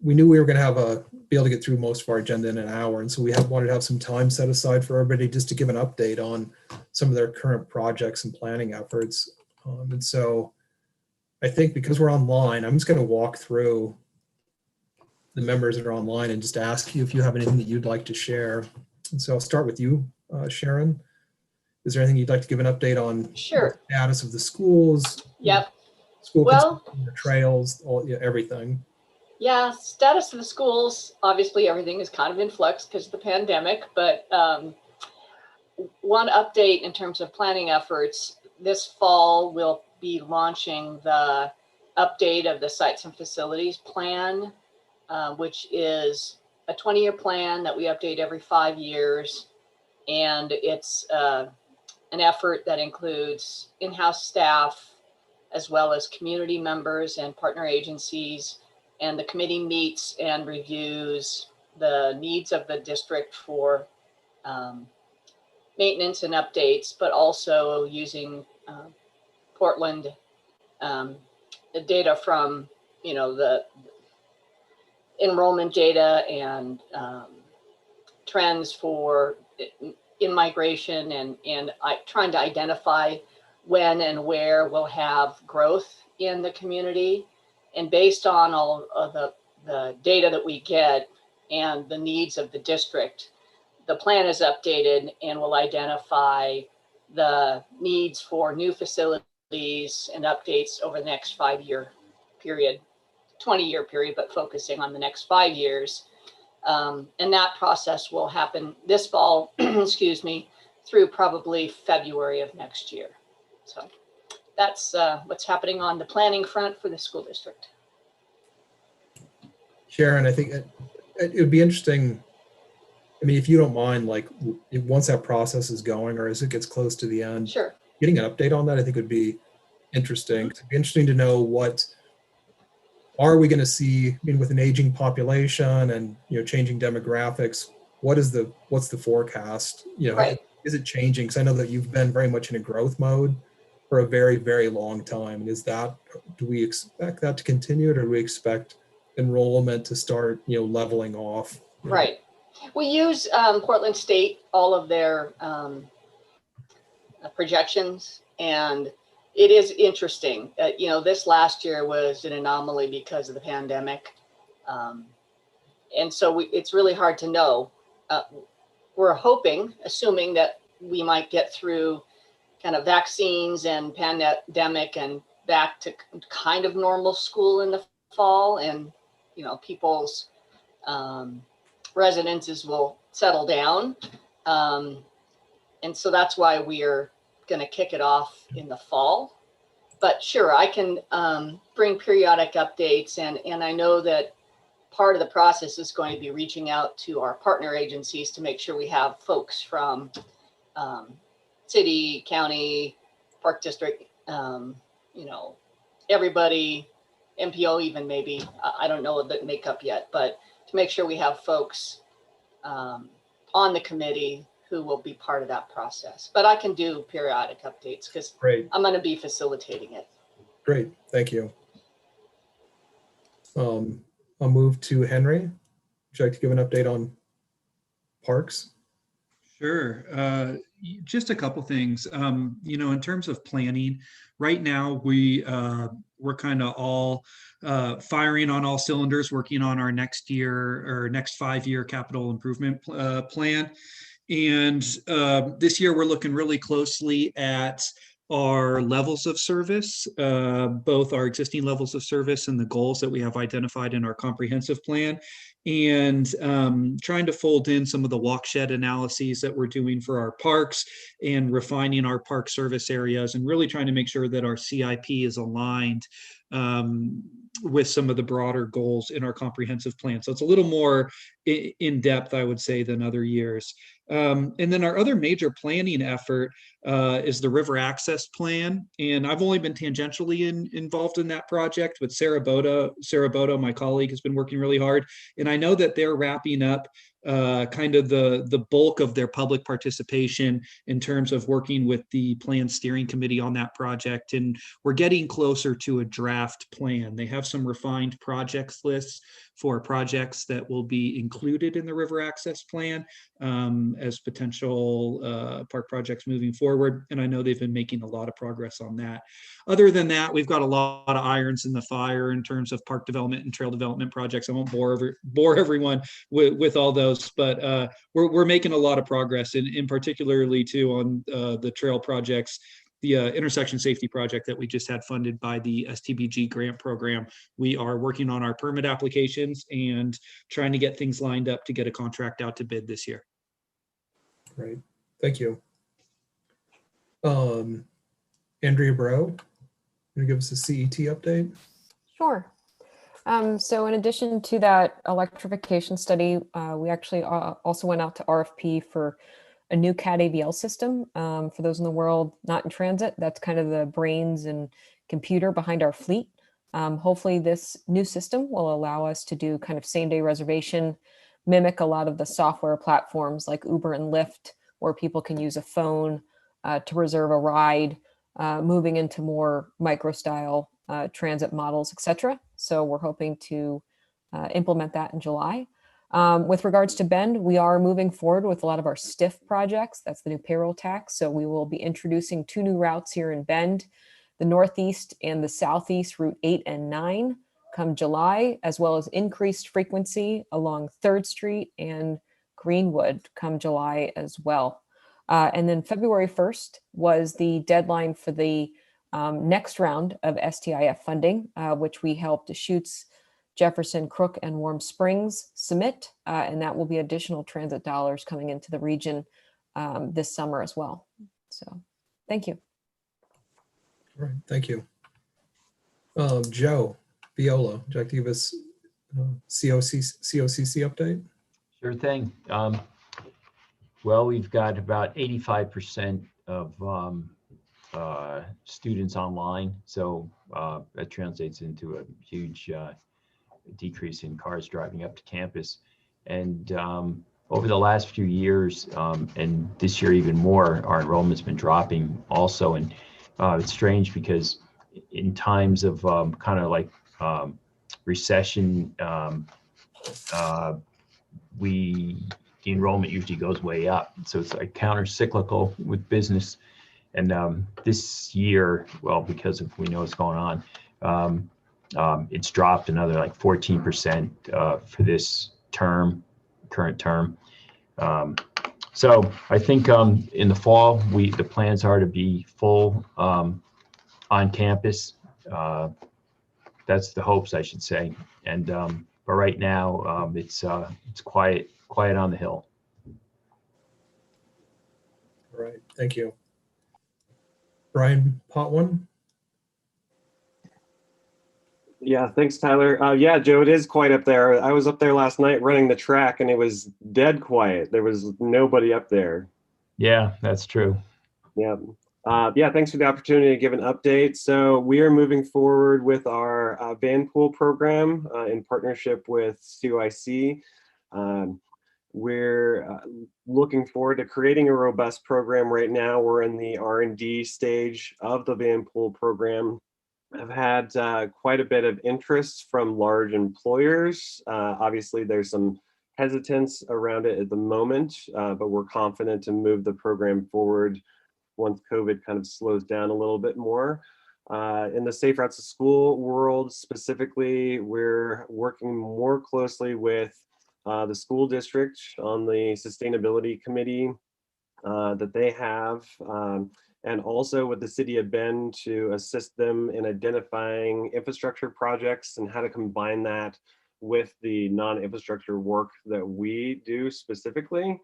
we knew we were going to be able to get through most of our agenda in an hour. And so we wanted to have some time set aside for everybody just to give an update on some of their current projects and planning efforts. And so I think because we're online, I'm just going to walk through the members that are online and just ask you if you have anything that you'd like to share. And so I'll start with you, Sharon. Is there anything you'd like to give an update on? Sure. The status of the schools? Yep. School Well, the trails, everything. Yeah, status of the schools, obviously everything is kind of in flux because of the pandemic, but one update in terms of planning efforts, this fall we'll be launching the update of the sites and facilities plan, which is a 20-year plan that we update every 5 years. And it's an effort that includes in-house staff, as well as community members and partner agencies. And the committee meets and reviews the needs of the district for maintenance and updates, but also using Portland data from, you know, the enrollment data and trends for in migration and trying to identify when and where we'll have growth in the community. And based on all of the data that we get and the needs of the district, the plan is updated and will identify the needs for new facilities and updates over the next 5-year period, 20-year period, but focusing on the next 5 years. And that process will happen this fall, excuse me, through probably February of next year. So that's what's happening on the planning front for the school district. Sharon, I think it would be interesting. I mean, if you don't mind, like once that process is going or as it gets close to the end, sure, getting an update on that, I think would be interesting. It'd be interesting to know what are we going to see, I mean, with an aging population and, you know, changing demographics, what's the forecast, you know, right. Is it changing? Because I know that you've been very much in a growth mode for a very, very long time. And do we expect that to continue, or do we expect enrollment to start, you know, leveling off? Right. We use Portland State, all of their projections, and it is interesting. You know, this last year was an anomaly because of the pandemic. And so it's really hard to know. We're hoping, assuming that we might get through kind of vaccines and pandemic and back to kind of normal school in the fall, and, you know, people's residences will settle down. And so that's why we are going to kick it off in the fall. But sure, I can bring periodic updates, and I know that part of the process is going to be reaching out to our partner agencies to make sure we have folks from city, county, park district, you know, everybody, MPO even maybe, I don't know the makeup yet, but to make sure we have folks on the committee who will be part of that process. But I can do periodic updates because I'm going to be facilitating it. Great, thank you. I'll move to Henry. Would you like to give an update on parks? Sure. Just a couple things. In terms of planning, right now we're kind of all firing on all cylinders, working on our next 5-year capital improvement plan. And this year we're looking really closely at our levels of service, both our existing levels of service and the goals that we have identified in our comprehensive plan, and trying to fold in some of the walkshed analyses that we're doing for our parks and refining our park service areas, and really trying to make sure that our CIP is aligned with some of the broader goals in our comprehensive plan. So it's a little more in depth, I would say, than other years. And then our other major planning effort is the river access plan. And I've only been tangentially involved in that project, but Sarah Bodo, my colleague, has been working really hard. And I know that they're wrapping up kind of the bulk of their public participation in terms of working with the plan steering committee on that project. And we're getting closer to a draft plan. They have some refined projects lists for projects that will be included in the river access plan as potential park projects moving forward. And I know they've been making a lot of progress on that. Other than that, we've got a lot of irons in the fire in terms of park development and trail development projects. I won't bore everyone with all those, but we're making a lot of progress, and in particularly too on the trail projects. The intersection safety project that we just had funded by the STBG grant program. We are working on our permit applications and trying to get things lined up to get a contract out to bid this year. Great, thank you. Andrea Bro, can you give us a CET update? Sure. So in addition to that electrification study, we actually also went out to RFP for a new CAD AVL system. For those in the world not in transit, that's kind of the brains and computer behind our fleet. Hopefully this new system will allow us to do kind of same-day reservation, mimic a lot of the software platforms like Uber and Lyft, where people can use a phone to reserve a ride, moving into more micro-style transit models, etc. So we're hoping to implement that in July. With regards to Bend, we are moving forward with a lot of our STIF projects. That's the new payroll tax. So we will be introducing 2 new routes here in Bend, the Northeast and the Southeast, Route 8 and 9, come July, as well as increased frequency along 3rd Street and Greenwood come July as well. And then February 1st was the deadline for the next round of STIF funding, which we helped Deschutes, Jefferson, Crook, and Warm Springs submit, and that will be additional transit dollars coming into the region this summer as well. So thank you. All right, thank you. Joe Viola, would you like to give us COCC update? Sure thing. Well, we've got about 85% of students online, so that translates into a huge decrease in cars driving up to campus. And over the last few years, and this year even more, our enrollment's been dropping also. And it's strange because in times of kind of like recession, the enrollment usually goes way up. So it's like counter-cyclical with business. And this year, well, because of we know what's going on, it's dropped another like 14% for this term, current term. So I think in the fall, the plans are to be full on campus. That's the hopes, I should say. And but right now, it's quiet on the hill. All right, thank you. Brian Potwin. Yeah, thanks, Tyler. Yeah, Joe, it is quiet up there. I was up there last night running the track and it was dead quiet. There was nobody up there. Yeah, that's true. Yeah. Yeah, thanks for the opportunity to give an update. So we are moving forward with our van pool program in partnership with COIC. We're looking forward to creating a robust program right now. We're in the R&D stage of the van pool program. I've had quite a bit of interest from large employers. Obviously, there's some hesitance around it at the moment, but we're confident to move the program forward once COVID kind of slows down a little bit more. In the Safe Routes to School world specifically, we're working more closely with the school district on the sustainability committee that they have, and also with the city of Bend to assist them in identifying infrastructure projects and how to combine that with the non-infrastructure work that we do specifically.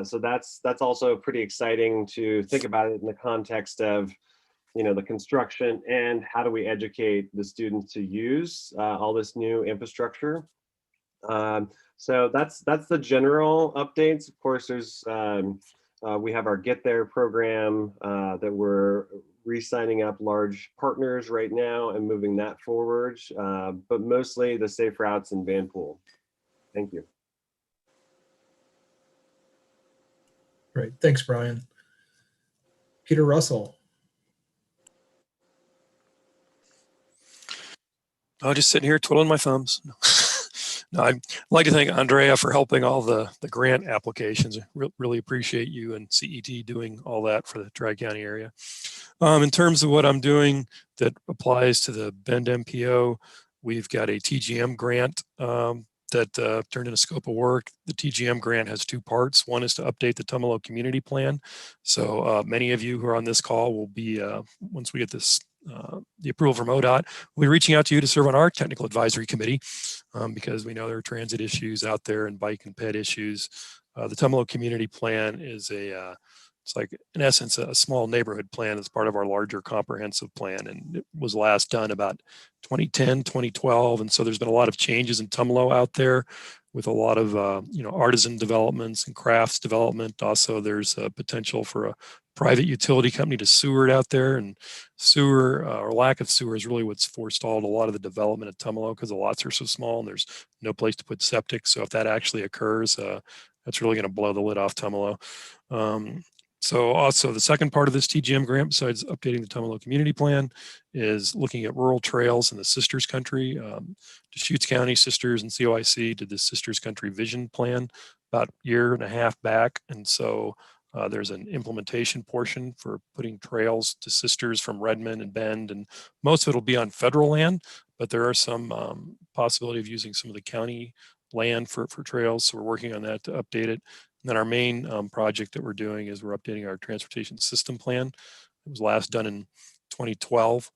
So that's also pretty exciting to think about it in the context of, you know, the construction and how do we educate the students to use all this new infrastructure. So that's the general updates. Of course, there's we have our Get There program that we're re-signing up large partners right now and moving that forward, but mostly the Safe Routes and Vanpool. Thank you. Great. Thanks, Brian. Peter Russell. I'm just sitting here twiddling my thumbs. No, I'd like to thank Andrea for helping all the grant applications. Really appreciate you and CET doing all that for the Tri-County area. In terms of what I'm doing that applies to the Bend MPO, we've got a TGM grant that turned in a scope of work. The TGM grant has two parts. One is to update the Tumalo community plan. So many of you who are on this call will be, once we get this, the approval from ODOT, we'll be reaching out to you to serve on our technical advisory committee because we know there are transit issues out there and bike and ped issues. The Tumalo community plan is it's like, in essence, a small neighborhood plan as part of our larger comprehensive plan. And it was last done about 2010, 2012. And so there's been a lot of changes in Tumalo out there with a lot of, artisan developments and crafts development. Also, there's a potential for a private utility company to sewer it out there. And sewer or lack of sewer is really what's forestalled a lot of the development of Tumalo because the lots are so small and there's no place to put septic. So if that actually occurs, that's really going to blow the lid off Tumalo. So also the second part of this TGM grant, besides updating the Tumalo community plan, is looking at rural trails in the Sisters Country. Deschutes County Sisters and COIC did this Sisters Country vision plan about a year and a half back. And so there's an implementation portion for putting trails to Sisters from Redmond and Bend. And most of it will be on federal land, but there are some possibility of using some of the county land for trails. So we're working on that to update it. And then our main project that we're doing is we're updating our transportation system plan. It was last done in 2012.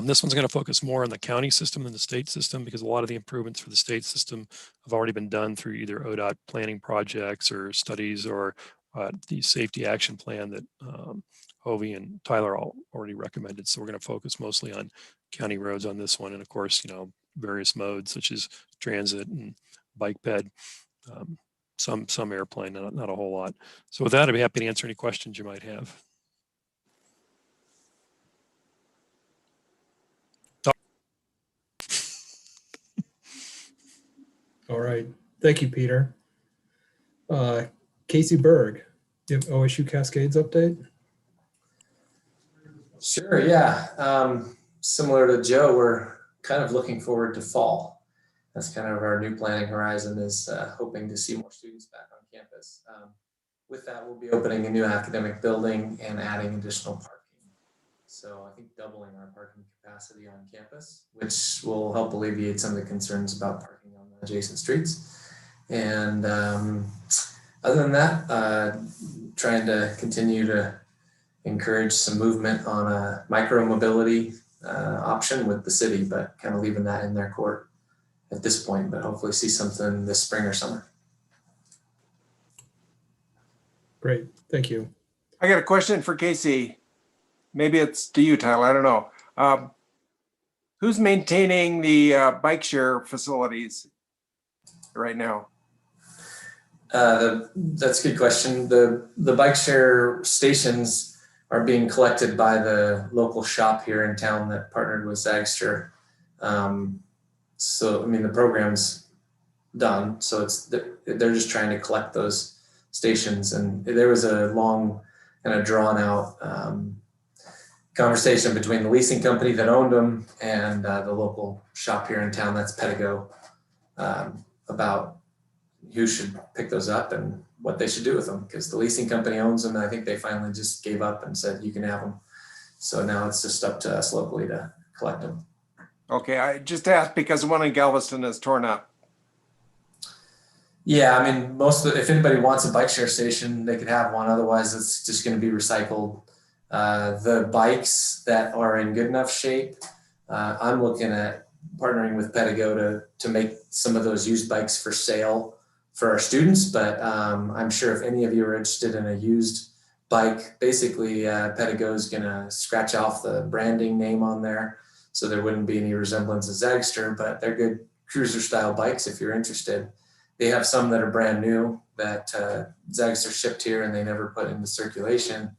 This one's going to focus more on the county system than the state system because a lot of the improvements for the state system have already been done through either ODOT planning projects or studies or the safety action plan that Hovey and Tyler already recommended. So we're going to focus mostly on county roads on this one. And of course, various modes such as transit and bike ped. Some airplane, not a whole lot. So with that, I'd be happy to answer any questions you might have. All right. Thank you, Peter. Casey Berg, do you have OSU Cascades update? Sure, yeah. Similar to Joe, we're kind of looking forward to fall. That's kind of our new planning horizon is hoping to see more students back on campus. With that, we'll be opening a new academic building and adding additional parking. So I think doubling our parking capacity on campus, which will help alleviate some of the concerns about parking on the adjacent streets. And other than that, trying to continue to encourage some movement on a micro mobility option with the city, but kind of leaving that in their court at this point, but hopefully see something this spring or summer. Great, thank you. I got a question for Casey. Maybe it's to you, Tyler, I don't know. Who's maintaining the bike share facilities right now? That's a good question. The bike share stations are being collected by the local shop here in town that partnered with Zagster. So, I mean, the program's done. So they're just trying to collect those stations. And there was a long kind of drawn out conversation between the leasing company that owned them and the local shop here in town, that's Pedigo, about who should pick those up and what they should do with them, because the leasing company owns them. And I think they finally just gave up and said, you can have them. So now it's just up to us locally to collect them. Okay, I just asked because one in Galveston is torn up. Yeah, I mean, if anybody wants a bike share station, they could have one. Otherwise, it's just going to be recycled. The bikes that are in good enough shape, I'm looking at partnering with PEDAGO to make some of those used bikes for sale for our students. But I'm sure if any of you are interested in a used bike, basically PEDAGO is going to scratch off the branding name on there, so there wouldn't be any resemblance to Zagster, but they're good cruiser style bikes if you're interested. They have some that are brand new that Zagster shipped here and they never put into circulation.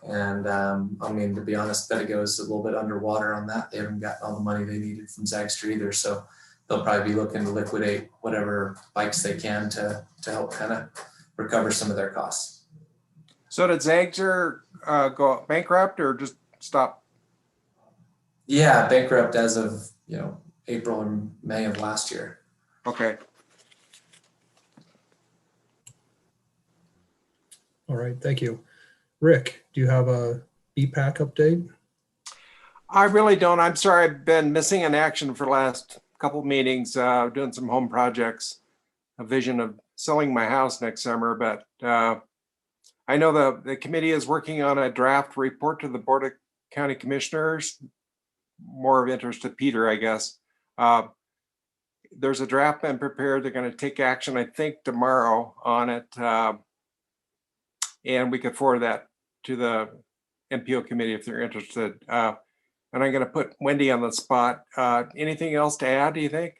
And I mean, to be honest, PEDAGO is a little bit underwater on that. They haven't gotten all the money they needed from Zagster either. So they'll probably be looking to liquidate whatever bikes they can to help kind of recover some of their costs. So did Zagster go bankrupt or just stop? Yeah, bankrupt as of, April or May of last year. Okay. All right, thank you. Rick, do you have a BPAC update? I really don't. I'm sorry. I've been missing in action for the last couple meetings, doing some home projects, a vision of selling my house next summer. But I know the committee is working on a draft report to the Board of County Commissioners, more of interest to Peter, I guess. There's a draft been prepared. They're going to take action, I think, tomorrow on it. And we could forward that to the MPO committee if they're interested. And I'm going to put Wendy on the spot. Anything else to add, do you think?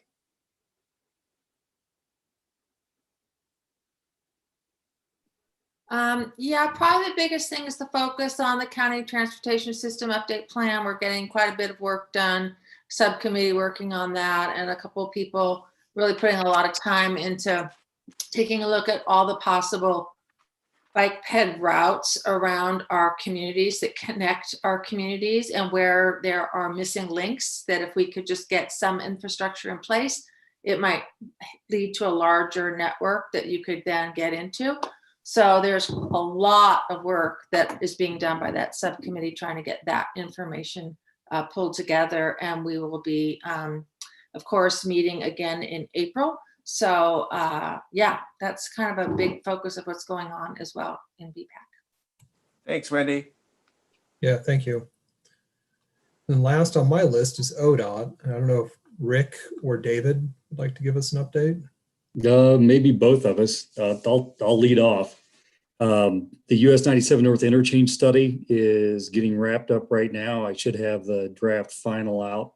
Yeah, probably the biggest thing is to focus on the county transportation system update plan. We're getting quite a bit of work done, subcommittee working on that, and a couple of people really putting a lot of time into taking a look at all the possible bike ped routes around our communities that connect our communities, and where there are missing links that if we could just get some infrastructure in place, it might lead to a larger network that you could then get into. So there's a lot of work that is being done by that subcommittee trying to get that information pulled together. And we will be, of course, meeting again in April. So yeah, that's kind of a big focus of what's going on as well in BPAC. Thanks, Wendy. Yeah, thank you. And last on my list is ODOT. I don't know if Rick or David would like to give us an update. Maybe both of us. I'll lead off. The US 97 North interchange study is getting wrapped up right now. I should have the draft final out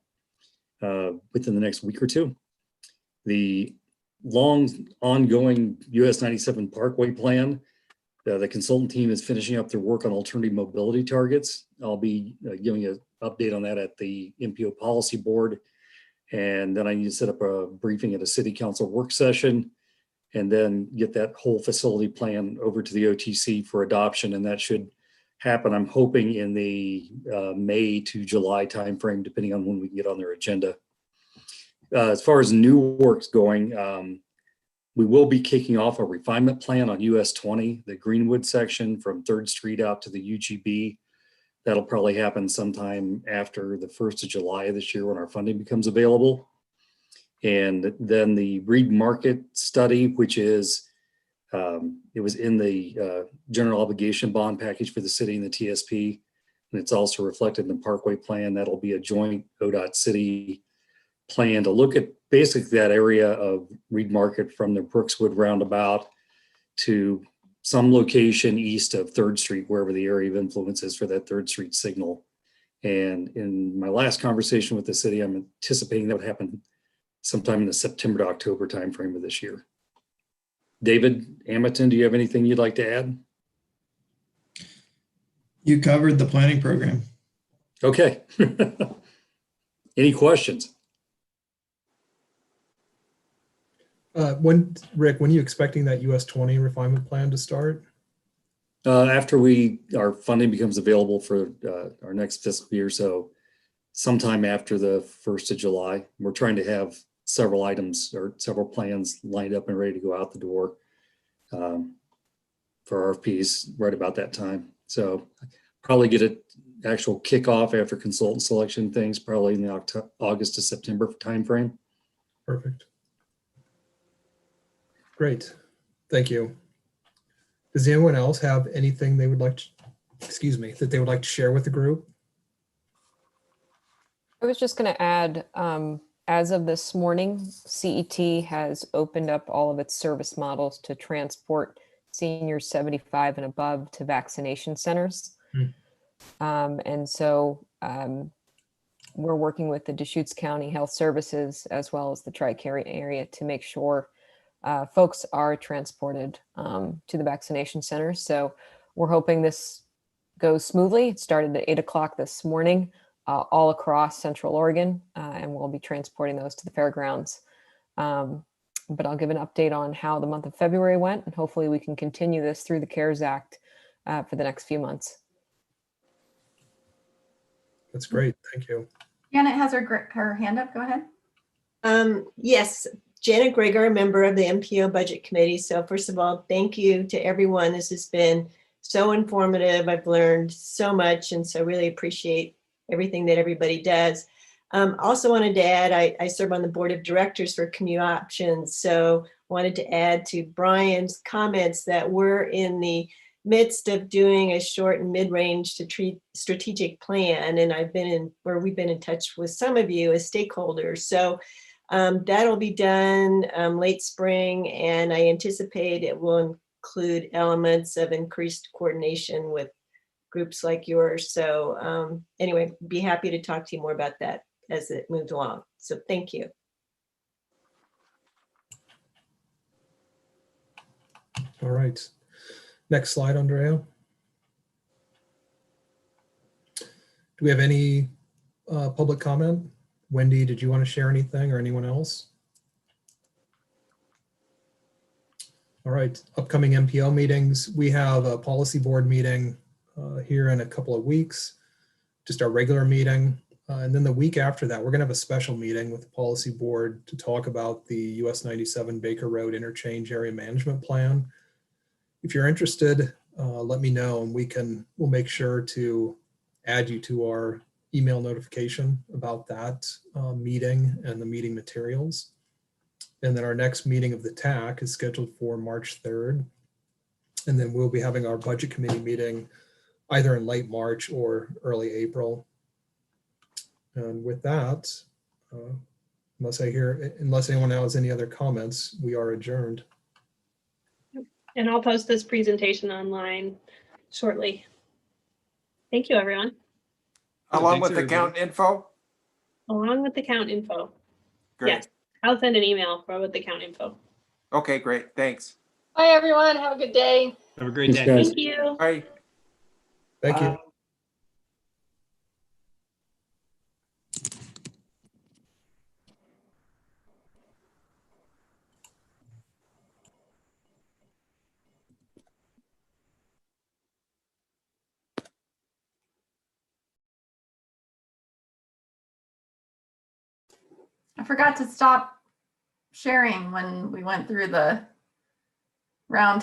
within the next week or two. The long ongoing US 97 Parkway plan, the consultant team is finishing up their work on alternative mobility targets. I'll be giving an update on that at the MPO policy board. And then I need to set up a briefing at a city council work session and then get that whole facility plan over to the OTC for adoption. And that should happen, I'm hoping, in the May to July timeframe, depending on when we can get on their agenda. As far as new work's going, we will be kicking off a refinement plan on US 20, the Greenwood section from 3rd Street out to the UGB. That'll probably happen sometime after the 1st of July of this year when our funding becomes available. And then the Reed Market study, which is, it was in the general obligation bond package for the city and the TSP. And it's also reflected in the Parkway plan. That'll be a joint ODOT city plan to look at basically that area of Reed Market from the Brookswood roundabout to some location east of 3rd Street, wherever the area of influence is for that 3rd Street signal. And in my last conversation with the city, I'm anticipating that would happen sometime in the September to October timeframe of this year. David Amerton, do you have anything you'd like to add? You covered the planning program. Okay. Any questions? Rick, when are you expecting that US 20 refinement plan to start? After our funding becomes available for our next fiscal year, so sometime after the 1st of July. We're trying to have several items or several plans lined up and ready to go out the door for RFPs right about that time. So probably get an actual kickoff after consultant selection things, probably in the August to September timeframe. Perfect. Great. Thank you. Does anyone else have anything they would like to, that they would like to share with the group? I was just going to add, as of this morning, CET has opened up all of its service models to transport seniors 75 and above to vaccination centers. And so we're working with the Deschutes County Health Services as well as the Tri-County area to make sure folks are transported to the vaccination centers. So we're hoping this goes smoothly. It started at 8 o'clock this morning all across Central Oregon, and we'll be transporting those to the fairgrounds. But I'll give an update on how the month of February went, and hopefully we can continue this through the CARES Act for the next few months. That's great. Thank you. Janet has her hand up. Go ahead. Yes, Janet Greger, member of the MPO Budget Committee. So first of all, thank you to everyone. This has been so informative. I've learned so much, and so really appreciate everything that everybody does. Also wanted to add, I serve on the board of directors for Commute Options. So wanted to add to Brian's comments that we're in the midst of doing a short and mid-range strategic plan. And we've been in touch with some of you as stakeholders. So that'll be done late spring, and I anticipate it will include elements of increased coordination with groups like yours. So anyway, be happy to talk to you more about that as it moves along. So thank you. All right. Next slide, Andrea. Do we have any public comment? Wendy, did you want to share anything, or anyone else? All right, upcoming MPO meetings. We have a policy board meeting here in a couple of weeks, just our regular meeting. And then the week after that, we're going to have a special meeting with the policy board to talk about the US 97 Baker Road Interchange Area Management Plan. If you're interested, let me know, and we'll make sure to add you to our email notification about that meeting and the meeting materials. And then our next meeting of the TAC is scheduled for March 3rd. And then we'll be having our budget committee meeting either in late March or early April. And with that, unless anyone else has any other comments, we are adjourned. And I'll post this presentation online shortly. Thank you, everyone. Along with the count info? Along with the count info. Great. Yes, I'll send an email with the count info. Okay, great. Thanks. Bye, everyone. Have a good day. Have a great day. Thank you. Bye. Thank you. I forgot to stop sharing when we went through the round table.